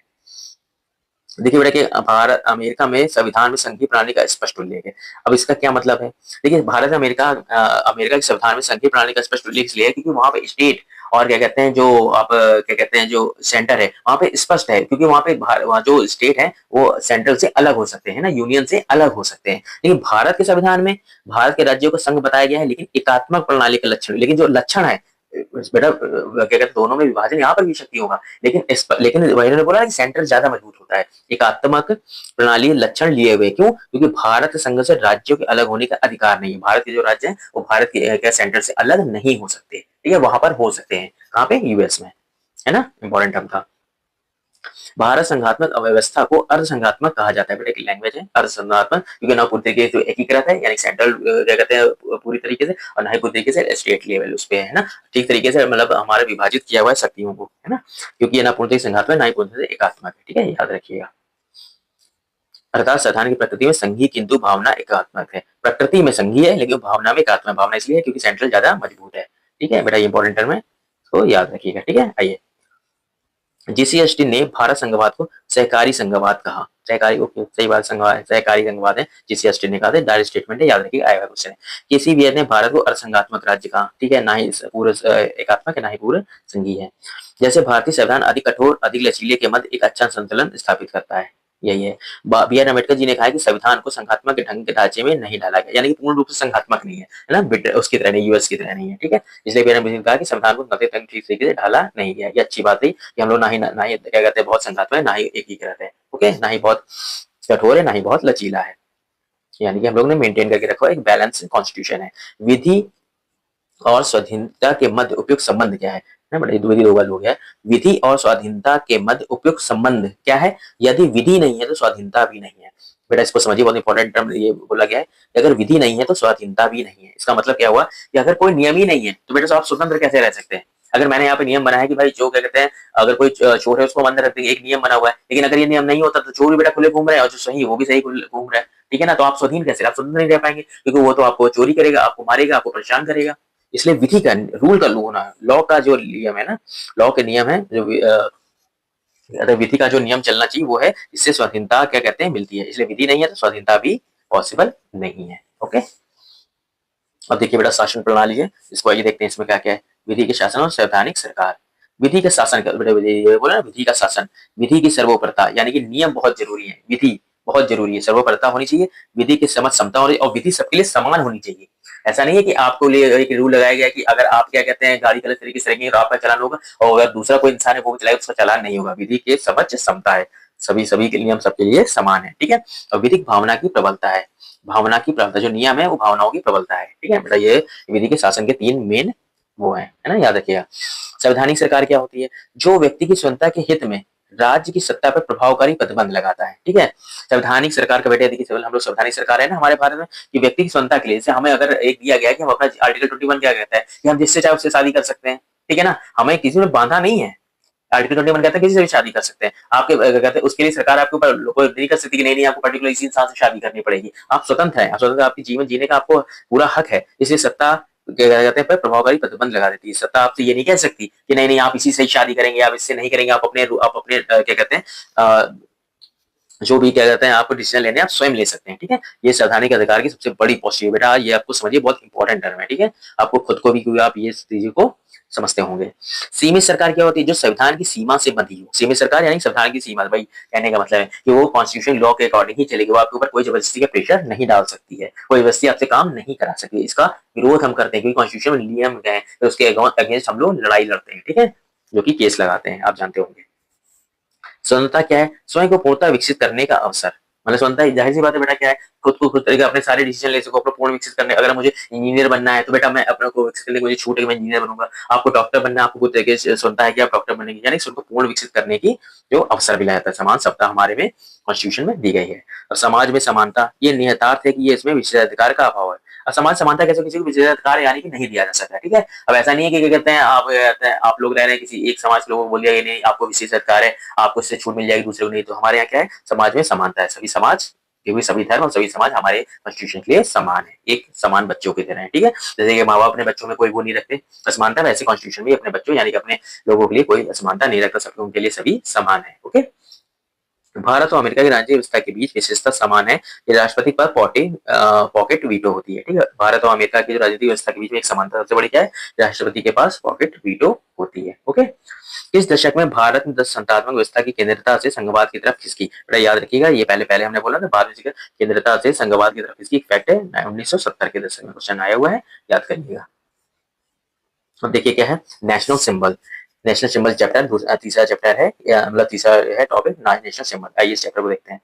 देखिए बेटा कि भारत अमेरिका में संविधान में संघीय प्रणाली का स्पष्ट उल्लेख है। अब इसका क्या मतलब है, देखिए भारत अमेरिका के संविधान में संघीय प्रणाली का स्पष्ट उल्लेख इसलिए है क्योंकि वहां पे स्टेट और क्या कहते हैं जो आप क्या कहते हैं जो सेंटर है वहाँ पे स्पष्ट है, क्योंकि वहाँ पे वहाँ जो स्टेट है वो सेंट्रल से अलग हो सकते हैं ना, यूनियन से अलग हो सकते हैं। लेकिन भारत के संविधान में भारत के राज्यों को संघ बताया गया है, लेकिन एकात्मक प्रणाली का लक्षण, लेकिन जो लक्षण है बेटा क्या कहते हैं दोनों में विभाजन यहाँ पर भी शक्ति होगा, लेकिन वही बोला कि सेंटर ज्यादा मजबूत होता है एकात्मक प्रणाली लक्षण लिए हुए। क्यों? क्योंकि भारत संघ से राज्यों के अलग होने का अधिकार नहीं है। भारत के जो राज्य हैं वो भारत के क्या सेंटर से अलग नहीं हो सकते, ठीक है, वहां पर हो सकते हैं। कहाँ पे? यूएस में, है ना, इंपॉर्टेंट टर्म था। भारत संघात्मक अव्यवस्था को अर्धसंघात्मक कहा जाता है, बेटा एक लैंग्वेज है अर्धसंघात्मक, क्योंकि ना पूरी तरीके से एकीकृत है यानी सेंट्रल क्या कहते हैं पूरी तरीके से, और ना ही पूरी तरीके से स्टेट लेवल उस पे है ना, ठीक तरीके से मतलब हमारा विभाजित किया हुआ है शक्तियों को, है ना, क्योंकि ये ना पूरी तरीके से संघात्मक ना ही पूरी तरीके से एकात्मक है, ठीक है, याद रखिएगा। अर्थात संविधान की प्रकृति में संघीय किंतु भावना एकात्मक है। प्रकृति में संघीय है लेकिन भावना में एकात्मक। भावना इसलिए है क्योंकि सेंट्रल ज्यादा मजबूत है, ठीक है बेटा, ये इंपॉर्टेंट टर्म है, तो याद रखिएगा, ठीक है। आइए, जीसी ऑस्टिन ने भारत संघवाद को सहकारी संघवाद कहा। सहकारी, ओके सही बात, संघवाद सहकारी संघवाद है, जीसी ऑस्टिन ने कहा था, डायरेक्ट स्टेटमेंट है, याद रखिएगा, आएगा क्वेश्चन है। केसी बियर ने भारत को अर्धसंघात्मक राज्य कहा, ठीक है, ना ही पूर्ण एकात्मक है ना ही पूर्ण संघीय है। जैसे भारतीय संविधान अधिक कठोर अधिक लचीले के मध्य एक अच्छा संतुलन स्थापित करता है, यही है। बी आर अम्बेडकर जी ने कहा कि संविधान को संघात्मक ढंग के ढांचे में नहीं डाला गया, यानी कि पूर्ण रूप से संघात्मक नहीं है, है ना, उसकी तरह नहीं, यूएस की तरह नहीं है, ठीक है। इसलिए बी आर अम्बेडकर ने कहा कि संविधान को ठीक तरीके से ढाला नहीं गया। ये अच्छी बात है कि हम लोग ना ही क्या कहते हैं बहुत संघात्मक है, ना ही एकीकृत है, ओके, ना ही बहुत कठोर है, ना ही बहुत लचीला है, यानी कि हम लोग ने मेंटेन करके रखा एक बैलेंस कॉन्स्टिट्यूशन है। विधि और स्वाधीनता के मध्य उपयुक्त संबंध क्या है ना, बड़े दो बार हो गया। विधि और स्वाधीनता के मध्य उपयुक्त संबंध क्या है? यदि विधि नहीं है तो स्वाधीनता भी नहीं है। बेटा इसको समझिए, बहुत इंपॉर्टेंट टर्म ये बोला गया है कि अगर विधि नहीं है तो स्वाधीनता भी नहीं है। इसका मतलब क्या हुआ कि अगर कोई नियम ही नहीं है तो बेटा आप स्वतंत्र कैसे रह सकते हैं? अगर मैंने यहाँ पे नियम बनाया कि भाई जो क्या कहते हैं अगर कोई चोर है उसको अंदर रख देंगे, एक नियम बना हुआ है, लेकिन अगर ये नियम नहीं होता तो चोर भी बेटा खुले घूम रहा है और जो सही है वो भी सही घूम रहा है, ठीक है ना, तो आप स्वाधीन कैसे? आप स्वतंत्र नहीं रह पाएंगे, क्योंकि वो तो आपको चोरी करेगा, आपको मारेगा, आपको परेशान करेगा। इसलिए विधि का रूल का होना, लॉ का जो नियम है ना, लॉ के नियम है जो विधि का जो नियम चलना चाहिए वो है, इससे स्वाधीनता क्या कहते हैं मिलती है। इसलिए विधि नहीं है तो स्वाधीनता भी पॉसिबल नहीं है, ओके। अब देखिए बेटा शासन प्रणाली है, इसको आइए देखते हैं इसमें क्या क्या है। विधि के शासन और संवैधानिक सरकार। विधि का शासन बेटा बोला ना, विधि का शासन, विधि की सर्वोपरता, यानी कि नियम बहुत जरूरी है, विधि बहुत जरूरी है, सर्वोपरता होनी चाहिए, विधि की समझ क्षमता होनी, और विधि सबके लिए समान होनी चाहिए। ऐसा नहीं है कि आपको लिए एक रूल लगाया गया कि अगर आप क्या कहते हैं गाड़ी गलत तरीके से रहेंगे तो आपका चालान होगा, और अगर दूसरा कोई इंसान है वो चलाएगा उसका चालान नहीं होगा। विधि के समझ क्षमता है, सभी सभी के नियम सबके लिए समान है, ठीक है। और विधिक भावना की प्रबलता है, भावना की प्रबलता, जो नियम है वो भावनाओं की प्रबलता है, ठीक है बेटा। ये विधि के शासन के तीन मेन वो है ना, याद रखिएगा। संवैधानिक सरकार क्या होती है? जो व्यक्ति की स्वतंत्रता के हित में राज्य की सत्ता पर प्रभावकारी प्रतिबंध लगाता है, ठीक है। संवैधानिक सरकार का बेटे देखिए हम लोग संवैधानिक सरकार है ना हमारे भारत में, कि व्यक्ति की स्वतंत्रता के लिए, जैसे हमें अगर एक दिया गया है कि हम अपना आर्टिकल 21 क्या कहता है कि हम जिससे चाहे उससे शादी कर सकते हैं, ठीक है ना, हमें किसी ने बांधा नहीं है। आर्टिकल 21 कहता है किसी से भी शादी कर सकते हैं। आपके कहते हैं उसके लिए सरकार आपके ऊपर कोई नहीं कर सकती कि नहीं नहीं आपको पर्टिकुलर इसी इंसान से शादी करनी पड़ेगी। आप स्वतंत्र हैं, आप स्वतंत्र, आपके जीवन जीने का आपको पूरा हक है। इसलिए सत्ता क्या कहते हैं प्रभावकारी प्रतिबंध लगा देती है। सत्ता आपसे ये नहीं कह सकती कि नहीं नहीं आप इसी से ही शादी करेंगे, आप इससे नहीं करेंगे, आप अपने क्या कहते हैं जो भी क्या कहते हैं आपको डिसीजन लेने आप स्वयं ले सकते हैं, ठीक है। ये संवैधानिक अधिकार की सबसे बड़ी पॉजिटिव बेटा, ये आपको समझिए बहुत इंपॉर्टेंट टर्म है, ठीक है। आपको खुद को भी क्योंकि आप ये चीजों को समझते होंगे। सीमित सरकार क्या होती है? जो संविधान की सीमा से बंधी हो। सीमित सरकार यानी संविधान की सीमा, भाई कहने का मतलब है कि वो कॉन्स्टिट्यूशन लॉ के अकॉर्डिंग ही चलेगी, वो आपके ऊपर कोई जबरदस्ती का प्रेशर नहीं डाल सकती है, कोई जबरदस्ती आपसे काम नहीं करा सकती। इसका विरोध हम करते हैं क्योंकि कॉन्स्टिट्यूशन में नियम है, तो उसके अगेंस्ट हम लोग लड़ाई लड़ते हैं, ठीक है, जो कि केस लगाते हैं, आप जानते होंगे। स्वतंत्रता क्या है? स्वयं को पूर्णतः विकसित करने का अवसर। मतलब स्वतंत्रता जाहिर सी बात है बेटा क्या है, खुद को खुद तरीके अपने सारे डिसीजन ले सको, अपना पूर्ण विकसित करने। अगर मुझे इंजीनियर बनना है तो बेटा मैं अपने को विकसित करने मुझे छूट है, मैं इंजीनियर बनूंगा। आपको डॉक्टर बनना है, आपको खुद तरीके से स्वतंत्रता है कि आप डॉक्टर बनेंगे, यानी स्वयं को पूर्ण विकसित करने की जो अवसर मिला जाता है। समान सत्ता हमारे में कॉन्स्टिट्यूशन में दी गई है। और समाज में समानता, ये निहितार्थ है कि ये इसमें विशेषाधिकार का अभाव है। और समाज समानता कैसे किसी को विशेषाधिकार यानी कि नहीं दिया जा सकता, ठीक है। अब ऐसा नहीं है कि क्या कहते हैं आप लोग रह रहे हैं किसी एक समाज के लोगों को बोल दिया ये नहीं आपको विशेषाधिकार है, आपको इससे छूट मिल जाएगी दूसरे को नहीं। तो हमारे यहाँ क्या है, समाज में समानता है, सभी समाज क्योंकि सभी धर्म और सभी समाज हमारे कॉन्स्टिट्यूशन के लिए समान है, एक समान बच्चों की तरह है, ठीक है। जैसे कि माँ बाप अपने बच्चों में कोई वो नहीं रखते असमानता, वैसे कॉन्स्टिट्यूशन भी अपने बच्चों यानी कि अपने लोगों के लिए कोई असमानता नहीं रखता, सबके उनके लिए सभी समान है, ओके। भारत और अमेरिका की राजनीतिक व्यवस्था के बीच विशेषता समान है कि राष्ट्रपति पर पॉकेट वीटो होती है। ठीक है, भारत और अमेरिका की जो राजनीतिक व्यवस्था के बीच में एक समानता सबसे बड़ी क्या है, राष्ट्रपति के पास पॉकेट वीटो होती है। ओके, इस दशक में भारत ने संस्थात्मक व्यवस्था की केंद्रता से संघवाद की तरफ खिसकी। बड़ा याद रखिएगा, ये पहले पहले हमने बोला था, भारत की केंद्रता से संघवाद की तरफ खिसकी एक फैक्ट है, 1970 के दशक में क्वेश्चन आया हुआ है, याद करिएगा। अब देखिए क्या है national symbol. National symbol chapter तीसरा चैप्टर है, मतलब तीसरा है टॉपिक नेशनल सिंबल। आइए इस चैप्टर को देखते हैं।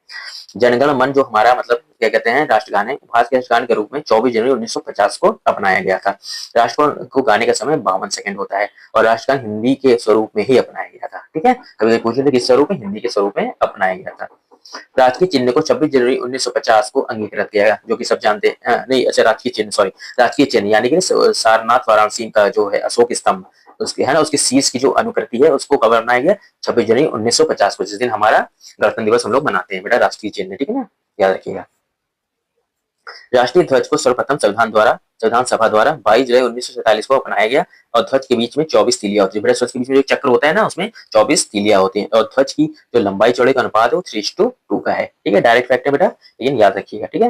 जनगण मन जो हमारा मतलब क्या कहते हैं राष्ट्रगान है, भारत के राष्ट्रगान के रूप में 24 जनवरी 1950 को अपनाया गया था। राष्ट्रगान को गाने का समय 52 सेकंड होता है और राष्ट्रगान हिंदी के स्वरूप में ही अपनाया गया था। ठीक है, कभी पूछ रहे थे किस स्वरूप में, हिंदी के स्वरूप में अपनाया गया था। राजकीय चिन्ह को 26 जनवरी 1950 को अंगीकृत किया गया, जो कि सब जानते हैं। नहीं अच्छा, राजकीय चिन्ह, सॉरी, राजकीय चिन्ह यानी कि सारनाथ वाराणसी का जो है अशोक स्तंभ, उसके है ना, उसके शीश की जो अनुकृति है उसको कब बनाया गया, 26 जनवरी 1950 को, जिस दिन हमारा गणतंत्र दिवस हम लोग मनाते हैं बेटा, राष्ट्रीय चिन्ह। ठीक है ना, याद रखिएगा। राष्ट्रीय ध्वज को सर्वप्रथम संविधान सभा द्वारा 22 जुलाई 1947 को अपनाया गया और ध्वज के बीच में 24 तीलियां होती है। बेटा ध्वज के बीच में जो चक्र होता है ना, उसमें 24 तीलियां होती हैं और ध्वज की जो लंबाई चौड़ाई का अनुपात है वो 3:2 का है। ठीक है, डायरेक्ट फैक्ट है बेटा, लेकिन याद रखिएगा। ठीक है,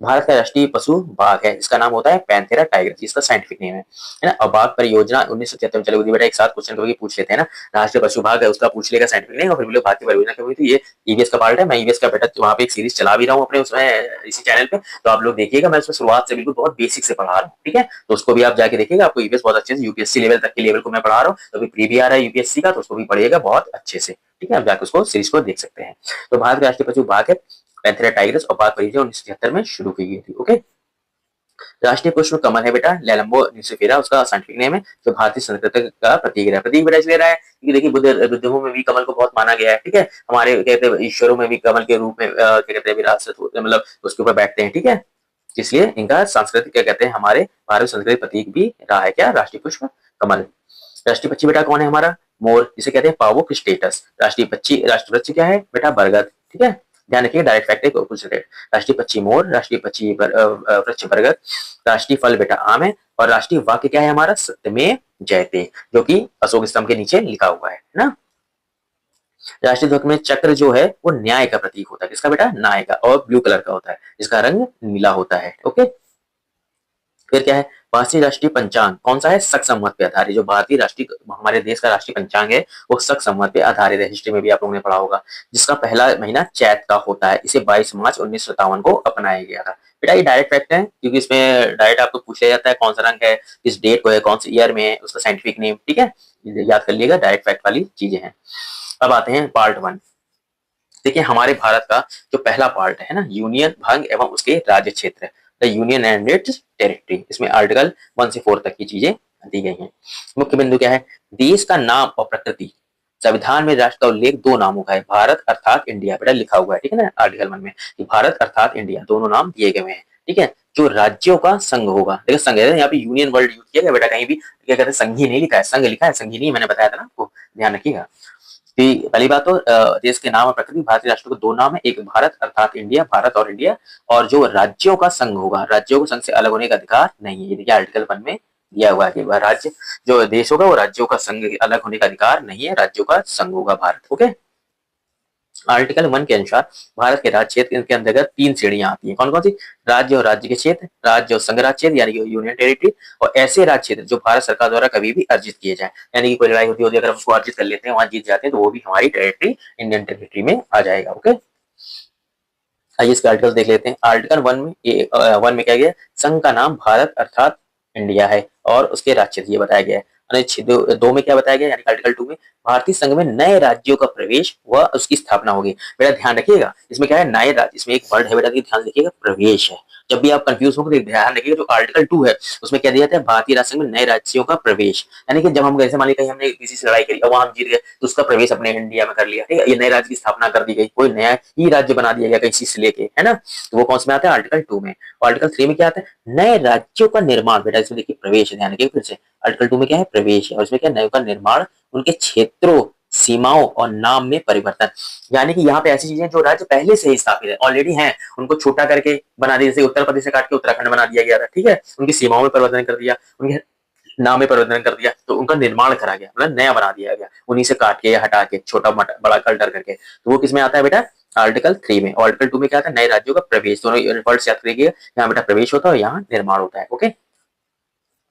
भारत का राष्ट्रीय पशु बाघ है, इसका नाम होता है पैंथेरा टाइगर, जिसका साइंटिफिक नेम है ना। और बाघ परियोजना 1973 में चली हुई थी बेटा, एक साथ क्वेश्चन कभी पूछ लेते हैं ना, राष्ट्रीय पशु बाघ है उसका पूछ लेगा साइंटिफिक नेम, और फिर भारत की परियोजना कभी हुई थी, ये ईवीएस का पार्ट है। मैं ईवीएस का बेटा वहां पे एक सीरीज चला भी रहा हूँ अपने उसमें इसी चैनल पे, तो आप लोग देखिएगा, मैं उसमें शुरुआत से बिल्कुल बहुत बेसिक से पढ़ा रहा हूँ। ठीक है, तो उसको भी आप जाके देखिएगा, आपको ईवीएस बहुत अच्छे से यूपीएससी लेवल तक के लेवल को मैं पढ़ा रहा हूँ, तो अभी प्री भी आ रहा है यूपीएससी का, तो उसको भी पढ़िएगा बहुत अच्छे से। ठीक है, आप जाकर उसको सीरीज को देख सकते हैं। तो भारत के राष्ट्रीय पशु बाघ है पैंथेरा टाइग्रिस और बाघ परियोजना 1973 में शुरू की गई थी। ओके, राष्ट्रीय पुष्प कमल है बेटा, लेलम्बो निसिफेरा उसका साइंटिफिक नेम है, जो भारतीय संस्कृति का प्रतीक है। प्रतीक बेटा इसलिए रहा है क्योंकि देखिए बुद्धों में भी कमल को बहुत माना गया है। ठीक है, हमारे कहते हैं ईश्वरों में भी कमल के रूप में क्या कहते हैं विरासत मतलब उसके ऊपर बैठते हैं। ठीक है, इसलिए इनका सांस्कृतिक क्या कहते हैं हमारे भारत संस्कृति प्रतीक भी रहा है क्या, राष्ट्रीय पुष्प कमल। राष्ट्रीय पक्षी बेटा कौन है हमारा, मोर, जिसे कहते हैं पावोक स्टेटस। राष्ट्रीय पक्षी राष्ट्रीय वृक्ष क्या है बेटा, बरगद। ठीक है, ध्यान रखिए, डायरेक्ट फैक्ट है। राष्ट्रीय पक्षी मोर, राष्ट्रीय पक्षी वृक्ष बरगद, राष्ट्रीय फल बेटा आम है, और राष्ट्रीय वाक्य क्या है हमारा, सत्यमेव जयते, जो कि अशोक स्तंभ के नीचे लिखा हुआ है ना। राष्ट्रीय ध्वज में चक्र जो है वो न्याय का प्रतीक होता है, किसका बेटा, न्याय का, और ब्लू कलर का होता है, जिसका रंग नीला होता है। ओके, फिर क्या है, भारतीय राष्ट्रीय पंचांग कौन सा है, शक संवत पे आधारित। जो भारतीय राष्ट्रीय हमारे देश का राष्ट्रीय पंचांग है वो शक संवत पे आधारित है, हिस्ट्री में भी आप लोगों ने पढ़ा होगा, जिसका पहला महीना चैत का होता है। इसे 22 मार्च 1957 को अपनाया गया था। बेटा ये डायरेक्ट फैक्ट है, क्योंकि इसमें डायरेक्ट आपको पूछा जाता है कौन सा रंग है, किस डेट को है, कौन से ईयर में है, उसका साइंटिफिक नेम। ठीक है, याद कर लिएगा, डायरेक्ट फैक्ट वाली चीजें हैं। अब आते हैं पार्ट 1। देखिए हमारे भारत का जो पहला पार्ट है ना, यूनियन, भंग एवं उसके राज्य क्षेत्र, the union and it's territory. इसमें आर्टिकल 1 से 4 तक की चीजें दी गई हैं। मुख्य बिंदु क्या है, देश का नाम और प्रकृति। संविधान में राष्ट्र का उल्लेख दो नामों का है, भारत अर्थात इंडिया, बेटा लिखा हुआ है। ठीक है ना, आर्टिकल 1 में कि भारत अर्थात इंडिया दोनों नाम दिए गए हैं। ठीक है, जो राज्यों का संघ होगा, देखो संघ है यहाँ पे यूनियन वर्ड यूज किया गया बेटा, कहीं भी क्या कहते हैं संघी नहीं लिखा है, संघ लिखा है, संघी नहीं, मैंने बताया था ना आपको, ध्यान रखिएगा। पहली बात तो देश के नाम और प्रकृति, भारतीय राष्ट्र को दो नाम है, एक भारत अर्थात इंडिया, भारत और इंडिया, और जो राज्यों का संघ होगा, राज्यों को संघ से अलग होने का अधिकार नहीं है। ये देखिए आर्टिकल 1 में दिया हुआ है कि राज्य जो देश होगा वो राज्यों का संघ अलग होने का अधिकार नहीं है, राज्यों का संघ होगा भारत। ओके, आर्टिकल 1 के अनुसार भारत के राज्य क्षेत्र के अंतर्गत 3 श्रेणियां आती हैं, कौन कौन सी, राज्य और राज्य के क्षेत्र, राज्य और संघ राज्य क्षेत्र यानी कि यूनियन टेरिटरी, और ऐसे राज्य क्षेत्र जो भारत सरकार द्वारा कभी भी अर्जित किए जाए, यानी कि कोई लड़ाई होती है अगर हम उसको अर्जित कर लेते हैं, वहां जीत जाते हैं, तो वो भी हमारी टेरिटरी, इंडियन टेरिटरी में आ जाएगा। ओके, आइए इसके आर्टिकल देख लेते हैं। आर्टिकल 1 में 1 में क्या गया, संघ का नाम भारत अर्थात इंडिया है और उसके राज्य क्षेत्र ये बताया गया है। दो में क्या बताया गया, यानी आर्टिकल 2 में भारतीय संघ में नए राज्यों का प्रवेश व उसकी स्थापना होगी। बेटा ध्यान रखिएगा, इसमें क्या है, नए राज्य, इसमें एक वर्ड है बेटा, ध्यान रखिएगा, प्रवेश है। जब भी आप कंफ्यूज हो तो ध्यान रखिएगा, जो आर्टिकल 2 है उसमें क्या दिया जाता है, भारतीय राष्ट्र में नए राज्यों का प्रवेश, यानी कि जब हम जैसे मान लीजिए हमने किसी से लड़ाई करी और वहां हम जीत गए, तो उसका प्रवेश अपने इंडिया में कर लिया। ठीक है, ये नए राज्य की स्थापना कर दी गई, कोई नया ही राज्य बना दिया गया कहीं से लेके, है ना, तो वो कौन से में आता है, आर्टिकल 2 में। आर्टिकल 3 में क्या आता है, नए राज्यों का निर्माण, बेटा इसमें देखिए प्रवेश, ध्यान रखिए फिर से, आर्टिकल 2 में क्या है, प्रवेश है, और इसमें क्या नए का निर्माण, उनके क्षेत्रों, सीमाओं और नाम में परिवर्तन, यानी कि यहाँ पे ऐसी चीजें जो राज्य पहले से ही स्थापित है, ऑलरेडी हैं, उनको छोटा करके बना दिया, जैसे उत्तर प्रदेश से काट के उत्तराखंड बना दिया गया था। ठीक है, उनकी सीमाओं में परिवर्तन कर दिया, उनके नाम में परिवर्तन कर दिया, तो उनका निर्माण करा गया, मतलब नया बना दिया गया, उन्हीं से काट के या हटा के छोटा बड़ा अल्टर करके, तो वो किसमें आता है बेटा, आर्टिकल 3 में। आर्टिकल 2 में क्या था, नए राज्यों का प्रवेश। दोनों वर्ड्स याद करिए, यहाँ बेटा प्रवेश होता है और यहाँ निर्माण होता है। ओके।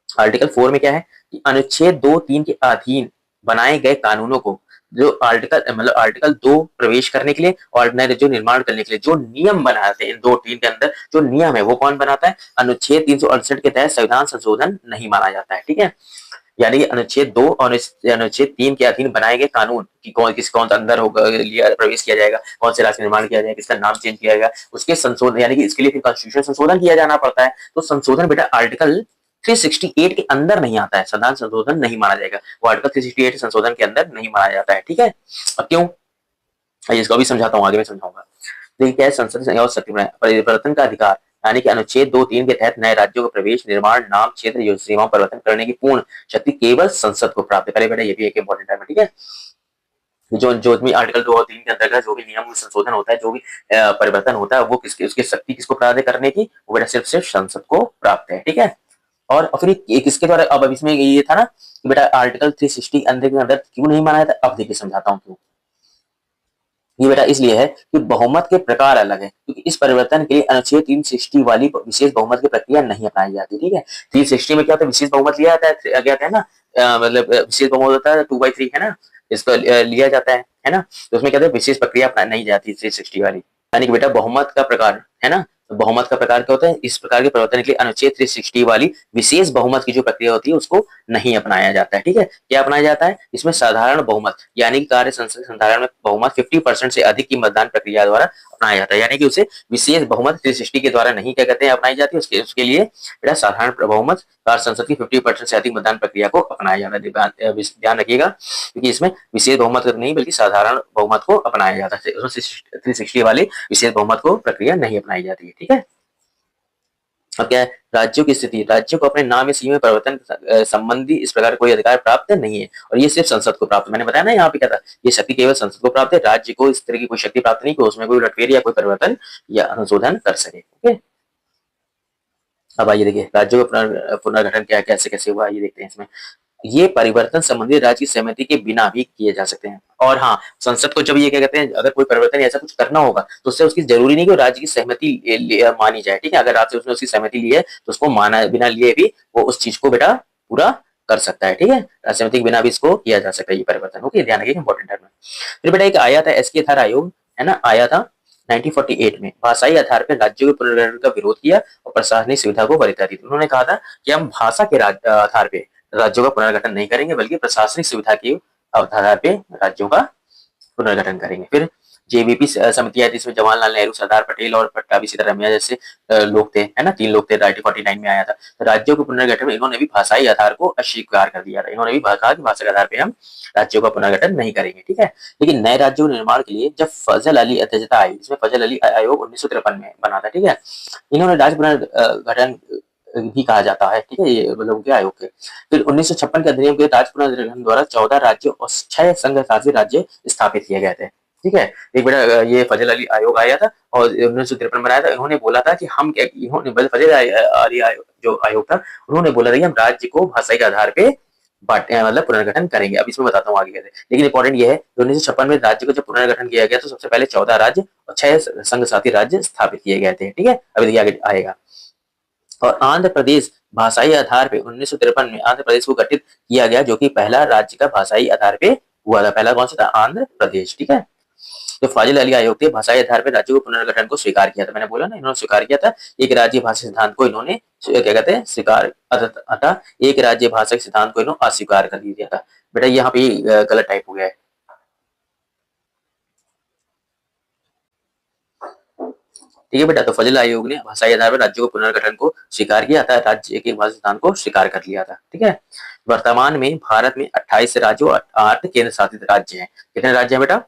आर्टिकल 4 में क्या है कि अनुच्छेद 2, 3 के अधीन बनाए गए कानूनों को, जो आर्टिकल मतलब आर्टिकल 2 प्रवेश करने के लिए और नए जो निर्माण करने के लिए जो नियम बनाते हैं इन 2, 3 के अंदर जो नियम है वो कौन बनाता है, अनुच्छेद 368 के तहत संविधान संशोधन नहीं माना जाता है। ठीक है, यानी कि अनुच्छेद 2 और अनुच्छेद 3 के अधीन बनाए गए कानून कि कौन सा अंदर होगा लिया प्रवेश किया जाएगा, कौन से राज्य निर्माण किया जाएगा, किसका नाम चेंज किया जाएगा, उसके संशोधन यानी कि इसके लिए फिर कॉन्स्टिट्यूशन संशोधन किया जाना पड़ता है। तो संशोधन बेटा आर्टिकल 368 के अंदर नहीं आता है, संविधान संशोधन नहीं माना जाएगा, वो आर्टिकल 368 संशोधन के अंदर नहीं माना जाता है। ठीक है, अब क्यों, इसको भी समझाता हूँ, आगे में समझाऊंगा। देखिए क्या है, संसद और सत्य परिवर्तन का अधिकार, यानी कि अनुच्छेद 2, 3 के तहत नए राज्यों का प्रवेश, निर्माण, नाम, क्षेत्र, सीमाओं परिवर्तन करने की पूर्ण शक्ति केवल संसद को प्राप्त है। पहले बेटा ये भी एक इंपॉर्टेंट है। ठीक है, जो जो भी आर्टिकल 2 और 3 के अंतर्गत जो भी नियम संशोधन होता है, जो भी परिवर्तन होता है, वो किसकी उसकी शक्ति किसको प्राप्त है करने की, वो बेटा सिर्फ संसद को प्राप्त है। ठीक है, और फिर ये किसके द्वारा, अब इसमें ये था ना कि बेटा आर्टिकल 360 अंदर के अंदर क्यों नहीं माना जाता, अब देखिए समझाता हूँ क्यों। ये बेटा इसलिए है कि बहुमत के प्रकार अलग है, क्योंकि इस परिवर्तन के लिए अनुच्छेद 360 वाली विशेष बहुमत की प्रक्रिया नहीं अपनाई जाती। ठीक है, 360 में क्या होता है, विशेष बहुमत लिया जाता है, क्या है ना, मतलब विशेष बहुमत होता है 2/3 है ना, इसको लिया जाता है ना, तो उसमें क्या होता है विशेष प्रक्रिया अपना नहीं जाती 360 वाली। यानी कि बेटा बहुमत का प्रकार है ना, तो बहुमत का प्रकार क्या होता है, इस प्रकार के परिवर्तन के लिए अनुच्छेद 360 वाली विशेष बहुमत की जो प्रक्रिया होती है उसको नहीं अपनाया जाता है। ठीक है, क्या अपनाया जाता है, इसमें साधारण बहुमत यानी कि कार्य संसद संधारण में बहुमत 50% से अधिक की मतदान प्रक्रिया द्वारा अपनाया जाता है, यानी कि उसे विशेष बहुमत 360 के द्वारा नहीं क्या कहते हैं अपनाई जाती है, उसके लिए बेटा साधारण बहुमत कार्य संसद की 50% से अधिक मतदान प्रक्रिया को अपनाया जाता है। ध्यान रखिएगा, क्योंकि इसमें विशेष बहुमत नहीं बल्कि साधारण बहुमत को अपनाया जाता है, उसमें 360 वाली विशेष बहुमत को प्रक्रिया नहीं अपनाई जाती है। ठीक है, अब क्या है, राज्यों की स्थिति, राज्यों को अपने नाम या सीमा परिवर्तन संबंधी इस प्रकार कोई अधिकार प्राप्त नहीं है, और ये सिर्फ संसद को प्राप्त, मैंने बताया ना यहाँ पे क्या था, ये शक्ति केवल संसद को प्राप्त है, राज्य को इस तरह की कोई शक्ति प्राप्त नहीं कि उसमें कोई उलटफेर या कोई परिवर्तन या संशोधन कर सके। ओके, अब आइए देखिए राज्यों का पुनर्गठन क्या कैसे कैसे हुआ, ये देखते हैं। इसमें ये परिवर्तन संबंधित राज्य की सहमति के बिना भी किए जा सकते हैं, और हाँ, संसद को जब ये क्या कहते हैं, अगर कोई परिवर्तन ऐसा कुछ करना होगा तो उससे उसकी जरूरी नहीं कि राज्य की सहमति मानी जाए। ठीक है, अगर राज्य उसने उसकी सहमति ली है तो उसको माना बिना लिए भी वो उस चीज को बेटा पूरा कर सकता है। ठीक है, सहमति के बिना भी इसको किया जा सकता है ये परिवर्तन। ओके, ध्यान रखिए इंपॉर्टेंट है। फिर बेटा एक आया था एसके आधार आयोग है ना, आया था 1948 में, भाषाई आधार पर राज्यों के पुनर्गठन का विरोध किया और प्रशासनिक सुविधा को वरीयता दी। उन्होंने कहा था कि हम भाषा के आधार पे राज्यों का पुनर्गठन नहीं करेंगे बल्कि प्रशासनिक सुविधा के आधार पे राज्यों का पुनर्गठन करेंगे। फिर जेवीपी समिति आई थी, इसमें जवाहरलाल नेहरू, सरदार पटेल और पट्टाभी सीतारमैया जैसे लोग थे है ना, 3 लोग थे। 1949 में आया था। तो राज्यों के पुनर्गठन में इन्होंने भी भाषाई आधार को अस्वीकार कर दिया था, इन्होंने भी कहा कि भाषा के आधार पर हम राज्यों का पुनर्गठन नहीं करेंगे। ठीक है, लेकिन नए राज्यों के निर्माण के लिए जब फजल अली अध्यक्षता आई, इसमें फजल अली आयोग 1953 में बना था। ठीक है, इन्होंने राज्य पुनर्गठन भी कहा जाता है। ठीक है, ये मतलब उनके आयोग के। फिर 1956 के अधिनियम के राज्य पुनर्गठन द्वारा 14 राज्य और 6 संघ शासित राज्य स्थापित किए गए थे। ठीक है, एक बड़ा ये फजल अली आयोग आया था और 1953 बनाया था। इन्होंने बोला था कि हम क्या, इन्होंने फजल अली जो आयोग था उन्होंने बोला था कि हम राज्य को भाषा के आधार पे बांटे मतलब पुनर्गठन करेंगे। अब इसमें बताता हूँ आगे कैसे, लेकिन इंपॉर्टेंट ये है 1956 में राज्य को जब पुनर्गठन किया गया तो सबसे पहले 14 राज्य और 6 संघ शासित राज्य स्थापित किए गए थे। ठीक है, अभी देखिए आगे आएगा। और आंध्र प्रदेश भाषाई आधार पे 1953 में आंध्र प्रदेश को गठित किया गया, जो कि पहला राज्य का भाषाई आधार पे हुआ था। पहला कौन सा था, आंध्र प्रदेश। ठीक है, तो फाजिल अली आयोग के भाषाई आधार पर राज्यों को पुनर्गठन को स्वीकार किया था। मैंने बोला ना, इन्होंने स्वीकार किया था एक राज्य भाषा सिद्धांत को, इन्होंने क्या कहते हैं स्वीकार, अतः एक राज्य भाषा के सिद्धांत को इन्होंने अस्वीकार कर दिया था। बेटा यहाँ पे गलत टाइप हो गया है। ठीक है बेटा, तो फजल आयोग ने भाषाई आधार पर राज्यों को पुनर्गठन को स्वीकार किया था, राज्य के भाषा सिद्धांत को स्वीकार कर लिया था। ठीक है, वर्तमान में भारत में 28 राज्य और 8 केंद्र शासित राज्य हैं। कितने राज्य हैं बेटा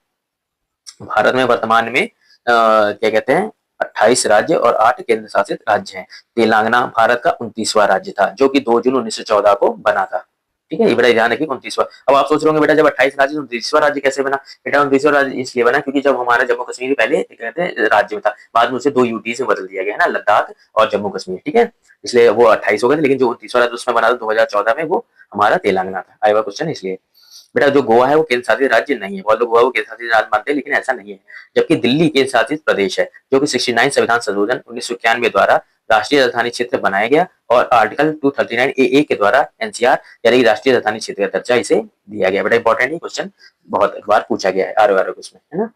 भारत में वर्तमान में, क्या कहते हैं 28 राज्य और 8 केंद्र शासित राज्य हैं। तेलंगाना भारत का 29वां राज्य था, जो कि 2 जून 1914 को बना था। ठीक है, ये बड़ा ध्यान रखिए 29वां। अब आप सोच रहे होंगे बेटा जब 28 राज्य 29वां राज्य कैसे बना, बेटा 29वां राज्य इसलिए बना क्योंकि जब हमारा जम्मू कश्मीर पहले कहते हैं राज्य में था, बाद में उसे 2 यूटी से बदल दिया गया है ना, लद्दाख और जम्मू कश्मीर। ठीक है, इसलिए वो 28 हो गए थे, लेकिन जो 29वां राज्य उसमें बना था 2014 में वो हमारा तेलंगाना था। आएगा क्वेश्चन इसलिए। बेटा जो गोवा है वो केंद्र शासित राज्य नहीं है, बहुत लोग गोवा को केंद्र शासित राज्य मानते हैं लेकिन ऐसा नहीं है। जबकि दिल्ली केंद्र शासित प्रदेश है, जो कि 69 संविधान संशोधन 1991 द्वारा राष्ट्रीय राजधानी क्षेत्र बनाया गया और आर्टिकल 239 ए के द्वारा एनसीआर यानी कि राष्ट्रीय राजधानी क्षेत्र का दर्जा इसे दिया गया। बेटा इंपॉर्टेंट है, क्वेश्चन बहुत बार पूछा गया है आर उसमें, है ना।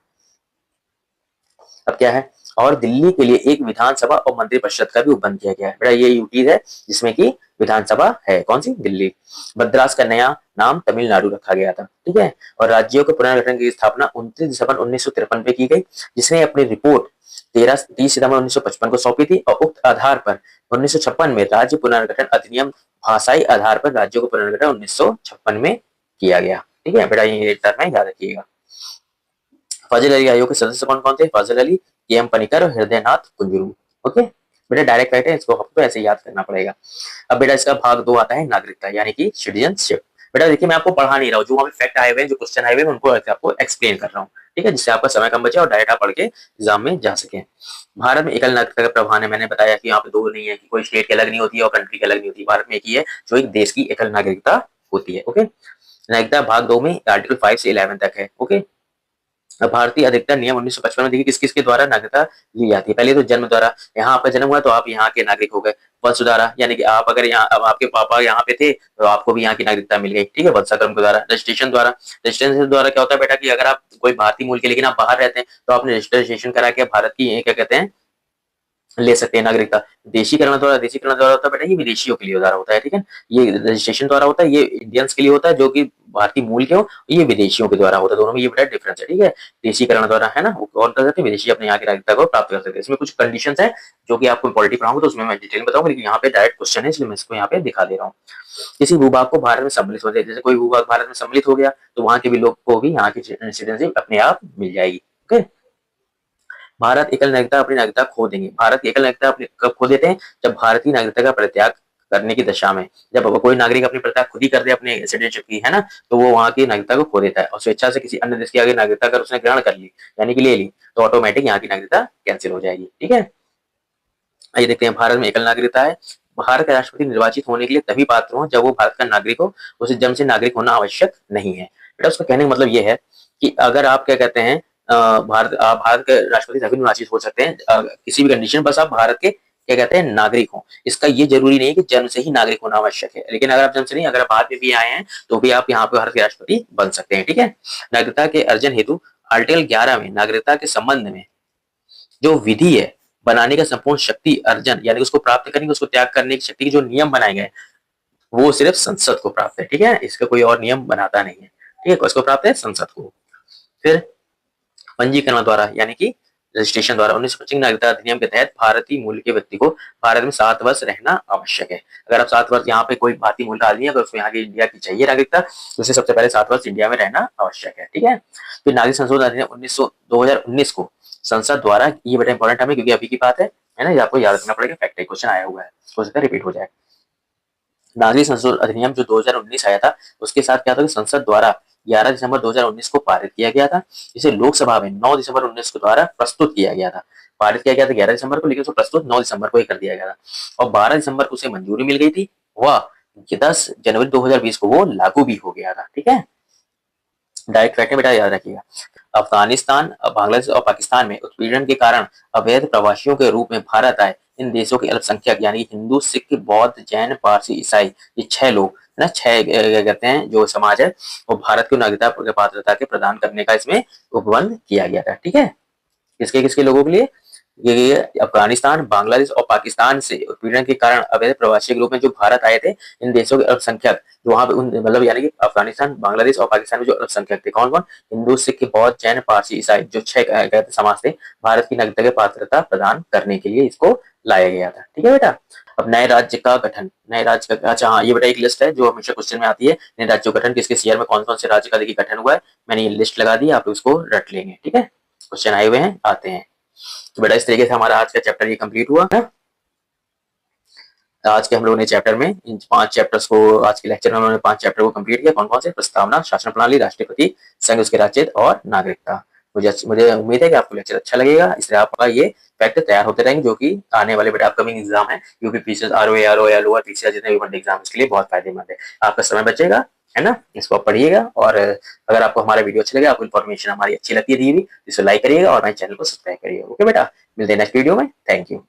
अब क्या है, और दिल्ली के लिए एक विधानसभा और मंत्रिपरिषद का भी उपबंध किया गया है। बेटा ये यूटी है जिसमें कि विधानसभा है, कौन सी, दिल्ली। मद्रास का नया नाम तमिलनाडु रखा गया था, ठीक है। और राज्यों के पुनर्गठन की स्थापना 29 दिसंबर 1953 में की गई, जिसने अपनी रिपोर्ट 30 सितंबर 1955 को सौंपी थी। और उक्त आधार पर 1956 में राज्य पुनर्गठन अधिनियम भाषाई आधार पर राज्यों को पुनर्गठन 1956 में किया गया, ठीक है। बेटा ये टर्म है, याद रखिएगा। फजल अली आयोग के सदस्य कौन कौन थे, फजल अली, के एम पनिकर और हृदयनाथ कुंजरू। ओके बेटा डायरेक्ट राइट है, इसको आपको ऐसे याद करना पड़ेगा। अब बेटा इसका भाग 2 आता है नागरिकता यानी कि सिटीजनशिप। बेटा देखिए मैं आपको पढ़ा नहीं रहा हूँ, जो हमें फैक्ट आए हुए हैं, जो क्वेश्चन आए हुए हैं उनको आपको एक्सप्लेन कर रहा हूँ, ठीक है, जिससे आपका समय कम बचे और डायरेक्ट आप पढ़ के एग्जाम में जा सके। भारत में एकल नागरिकता का प्रावधान है, मैंने बताया कि यहाँ पे दो नहीं है, कि कोई स्टेट की अलग नहीं होती है और कंट्री की अलग नहीं होती, भारत में एक ही है जो एक देश की एकल नागरिकता होती है। ओके नागरिकता भाग 2 में आर्टिकल 5 से 11 तक है। ओके भारतीय अधिकतर नियम 1955 में देखिए किस किस के द्वारा नागरिकता ली जाती है। पहले तो जन्म द्वारा, यहाँ आपका जन्म हुआ तो आप यहाँ के नागरिक हो गए। वंश द्वारा यानी कि आप अगर यहाँ, अब आपके पापा यहाँ पे थे तो आपको भी यहाँ की नागरिकता मिल गई, ठीक है, वंशाक्रम के द्वारा। रजिस्ट्रेशन द्वारा, रजिस्ट्रेशन द्वारा क्या होता है बेटा कि अगर आप कोई भारतीय मूल के लेकिन आप बाहर रहते हैं तो आपने रजिस्ट्रेशन करा के भारत की क्या कहते हैं ले सकते हैं नागरिकता। देशीकरण द्वारा, देशीकरण द्वारा होता है बेटा ये विदेशियों के लिए द्वारा होता है, ठीक है। ये रजिस्ट्रेशन द्वारा होता है, ये इंडियंस के लिए होता है जो कि भारतीय मूल के हो, ये विदेशियों के द्वारा होता है। दोनों में ये बेटा डिफरेंस है, ठीक है। देशीकरण द्वारा है ना, वो कौन कर सकते हैं, विदेशी अपने यहाँ की नागरिकता को प्राप्त कर सकते हैं। इसमें कुछ कंडीशन है जो कि आपको पॉलिटी पढ़ाऊंगा तो उसमें मैं डिटेल बताऊंगा, लेकिन यहाँ पे डायरेक्ट क्वेश्चन है इसलिए मैं इसको यहाँ पे दिखा दे रहा हूँ। किसी भूभाग को भारत में सम्मिलित हो जाए, जैसे कोई भूभाग भारत में सम्मिलित हो गया तो वहां के भी लोग को भी यहाँ की सिटीजनशिप अपने आप मिल जाएगी। ओके भारत एकल नागरिकता अपनी नागरिकता खो देंगे। भारत एकल नागरिकता अपनी कब खो देते हैं, जब भारतीय नागरिकता का परित्याग करने की दशा में, जब कोई नागरिक अपनी परित्याग खुद ही कर दे अपने सिटीजनशिप की, है ना, तो वो वहां की नागरिकता को खो देता है और स्वेच्छा से किसी अन्य देश की आगे नागरिकता अगर उसने ग्रहण कर ली यानी कि ले ली तो ऑटोमेटिक यहाँ की नागरिकता कैंसिल हो जाएगी, ठीक है। आइए देखते हैं भारत में एकल नागरिकता है। भारत का राष्ट्रपति निर्वाचित होने के लिए तभी पात्र हो जब वो भारत का नागरिक हो, उसे जन्म से नागरिक होना आवश्यक नहीं है। बेटा उसका कहने का मतलब ये है कि अगर आप क्या कहते हैं भारत के राष्ट्रपति तभी निर्वाचित हो सकते हैं किसी भी कंडीशन, बस आप भारत के क्या कहते हैं नागरिक हो। इसका ये जरूरी नहीं कि जन्म से ही नागरिक होना आवश्यक है, लेकिन अगर आप जन्म से नहीं, अगर आप बाद में भी आए हैं तो भी आप यहाँ पे भारत के राष्ट्रपति बन सकते हैं, ठीक है। नागरिकता के अर्जन हेतु आर्टिकल 11 में नागरिकता के संबंध में जो विधि है बनाने का संपूर्ण शक्ति अर्जन यानी उसको प्राप्त करने की, उसको त्याग करने की शक्ति के जो नियम बनाए गए वो सिर्फ संसद को प्राप्त है, ठीक है। इसका कोई और नियम बनाता नहीं है, ठीक है, इसको प्राप्त है संसद को। फिर पंजीकरण द्वारा यानी कि रजिस्ट्रेशन द्वारा 1925 नागरिकता अधिनियम के तहत भारतीय मूल के व्यक्ति को भारत में 7 वर्ष रहना आवश्यक है। अगर आप 7 वर्ष यहाँ पे कोई भारतीय मूल का आदमी है अगर उसको यहाँ की इंडिया की चाहिए नागरिकता तो उसे सबसे पहले 7 वर्ष इंडिया में रहना आवश्यक है, ठीक है। फिर नागरिक संशोधन अधिनियम 2019 को संसद द्वारा, ये बड़ा इंपॉर्टेंट है क्योंकि अभी की बात है ना, ये आपको याद रखना पड़ेगा, फैक्ट क्वेश्चन आया हुआ है, हो सकता है रिपीट हो जाए। नागरिक संशोधन अधिनियम जो 2019 आया था उसके साथ क्या था कि संसद द्वारा 11 दिसंबर 2019 को पारित किया गया था, जिसे लोकसभा में 9 दिसंबर 19 को द्वारा प्रस्तुत किया गया था। पारित किया गया था 11 दिसंबर को, लेकिन उसको प्रस्तुत 9 दिसंबर को ही कर दिया गया था और 12 दिसंबर को उसे मंजूरी मिल गई थी। वह 10 जनवरी 2020 को वो लागू भी हो गया था, ठीक है। डायरेक्ट फैक्ट बेटा याद रखिएगा। अफगानिस्तान, बांग्लादेश और पाकिस्तान में उत्पीड़न के कारण अवैध प्रवासियों के रूप में भारत आए इन देशों के अल्पसंख्यक यानी हिंदू, सिख, बौद्ध, जैन, पारसी, ईसाई, ये 6 लोग है ना, 6 कहते हैं जो समाज है वो भारत की नागरिकता पात्रता के प्रदान करने का इसमें उपबंध किया गया था, ठीक है। किसके किसके लोगों के लिए, ये अफगानिस्तान, बांग्लादेश और पाकिस्तान से उत्पीड़न के कारण अवैध प्रवासी के रूप में जो भारत आए थे इन देशों के अल्पसंख्यक जो वहां पे मतलब यानी कि अफगानिस्तान, बांग्लादेश और पाकिस्तान में जो अल्पसंख्यक थे कौन कौन, हिंदू, सिख, बौद्ध, जैन, पारसी, ईसाई, जो 6 समाज थे, भारत की नागरिकता की पात्रता प्रदान करने के लिए इसको लाया गया था, ठीक है बेटा। अब नए राज्य का गठन, नए राज्य का, अच्छा हाँ ये बेटा एक लिस्ट है जो हमेशा क्वेश्चन में आती है, नए राज्यों का गठन किसके ईयर में कौन कौन से राज्य का देखिए गठन हुआ है, मैंने ये लिस्ट लगा दी, आप उसको रट लेंगे, ठीक है। क्वेश्चन आए हुए हैं, आते हैं। तो बेटा इस तरीके से हमारा आज का चैप्टर ये कंप्लीट हुआ है। आज के हम लोगों ने चैप्टर में इन 5 चैप्टर्स को, आज के लेक्चर में हमने 5 चैप्टर को कंप्लीट किया। कौन कौन से, प्रस्तावना, शासन प्रणाली, राष्ट्रपति, संघ उसके राज्य और नागरिकता। मुझे उम्मीद है कि आपको लेक्चर अच्छा लगेगा, इसलिए आपका ये फैक्ट तैयार होते रहेंगे जो कि आने वाले बेटा अपकमिंग एग्जाम है UP PCS, ROA, lower PCS जितने भी बड़े एग्जाम इसके लिए बहुत फायदेमंद है। आपका समय बचेगा है ना। इसको आप पढ़िएगा और अगर आपको हमारा वीडियो अच्छा लगे, आपको इन्फॉर्मेशन हमारी अच्छी लगती है दी हुई, तो इसे लाइक करिएगा और हमारे चैनल को सब्सक्राइब करिएगा। ओके बेटा, मिलते हैं नेक्स्ट वीडियो में। Thank you.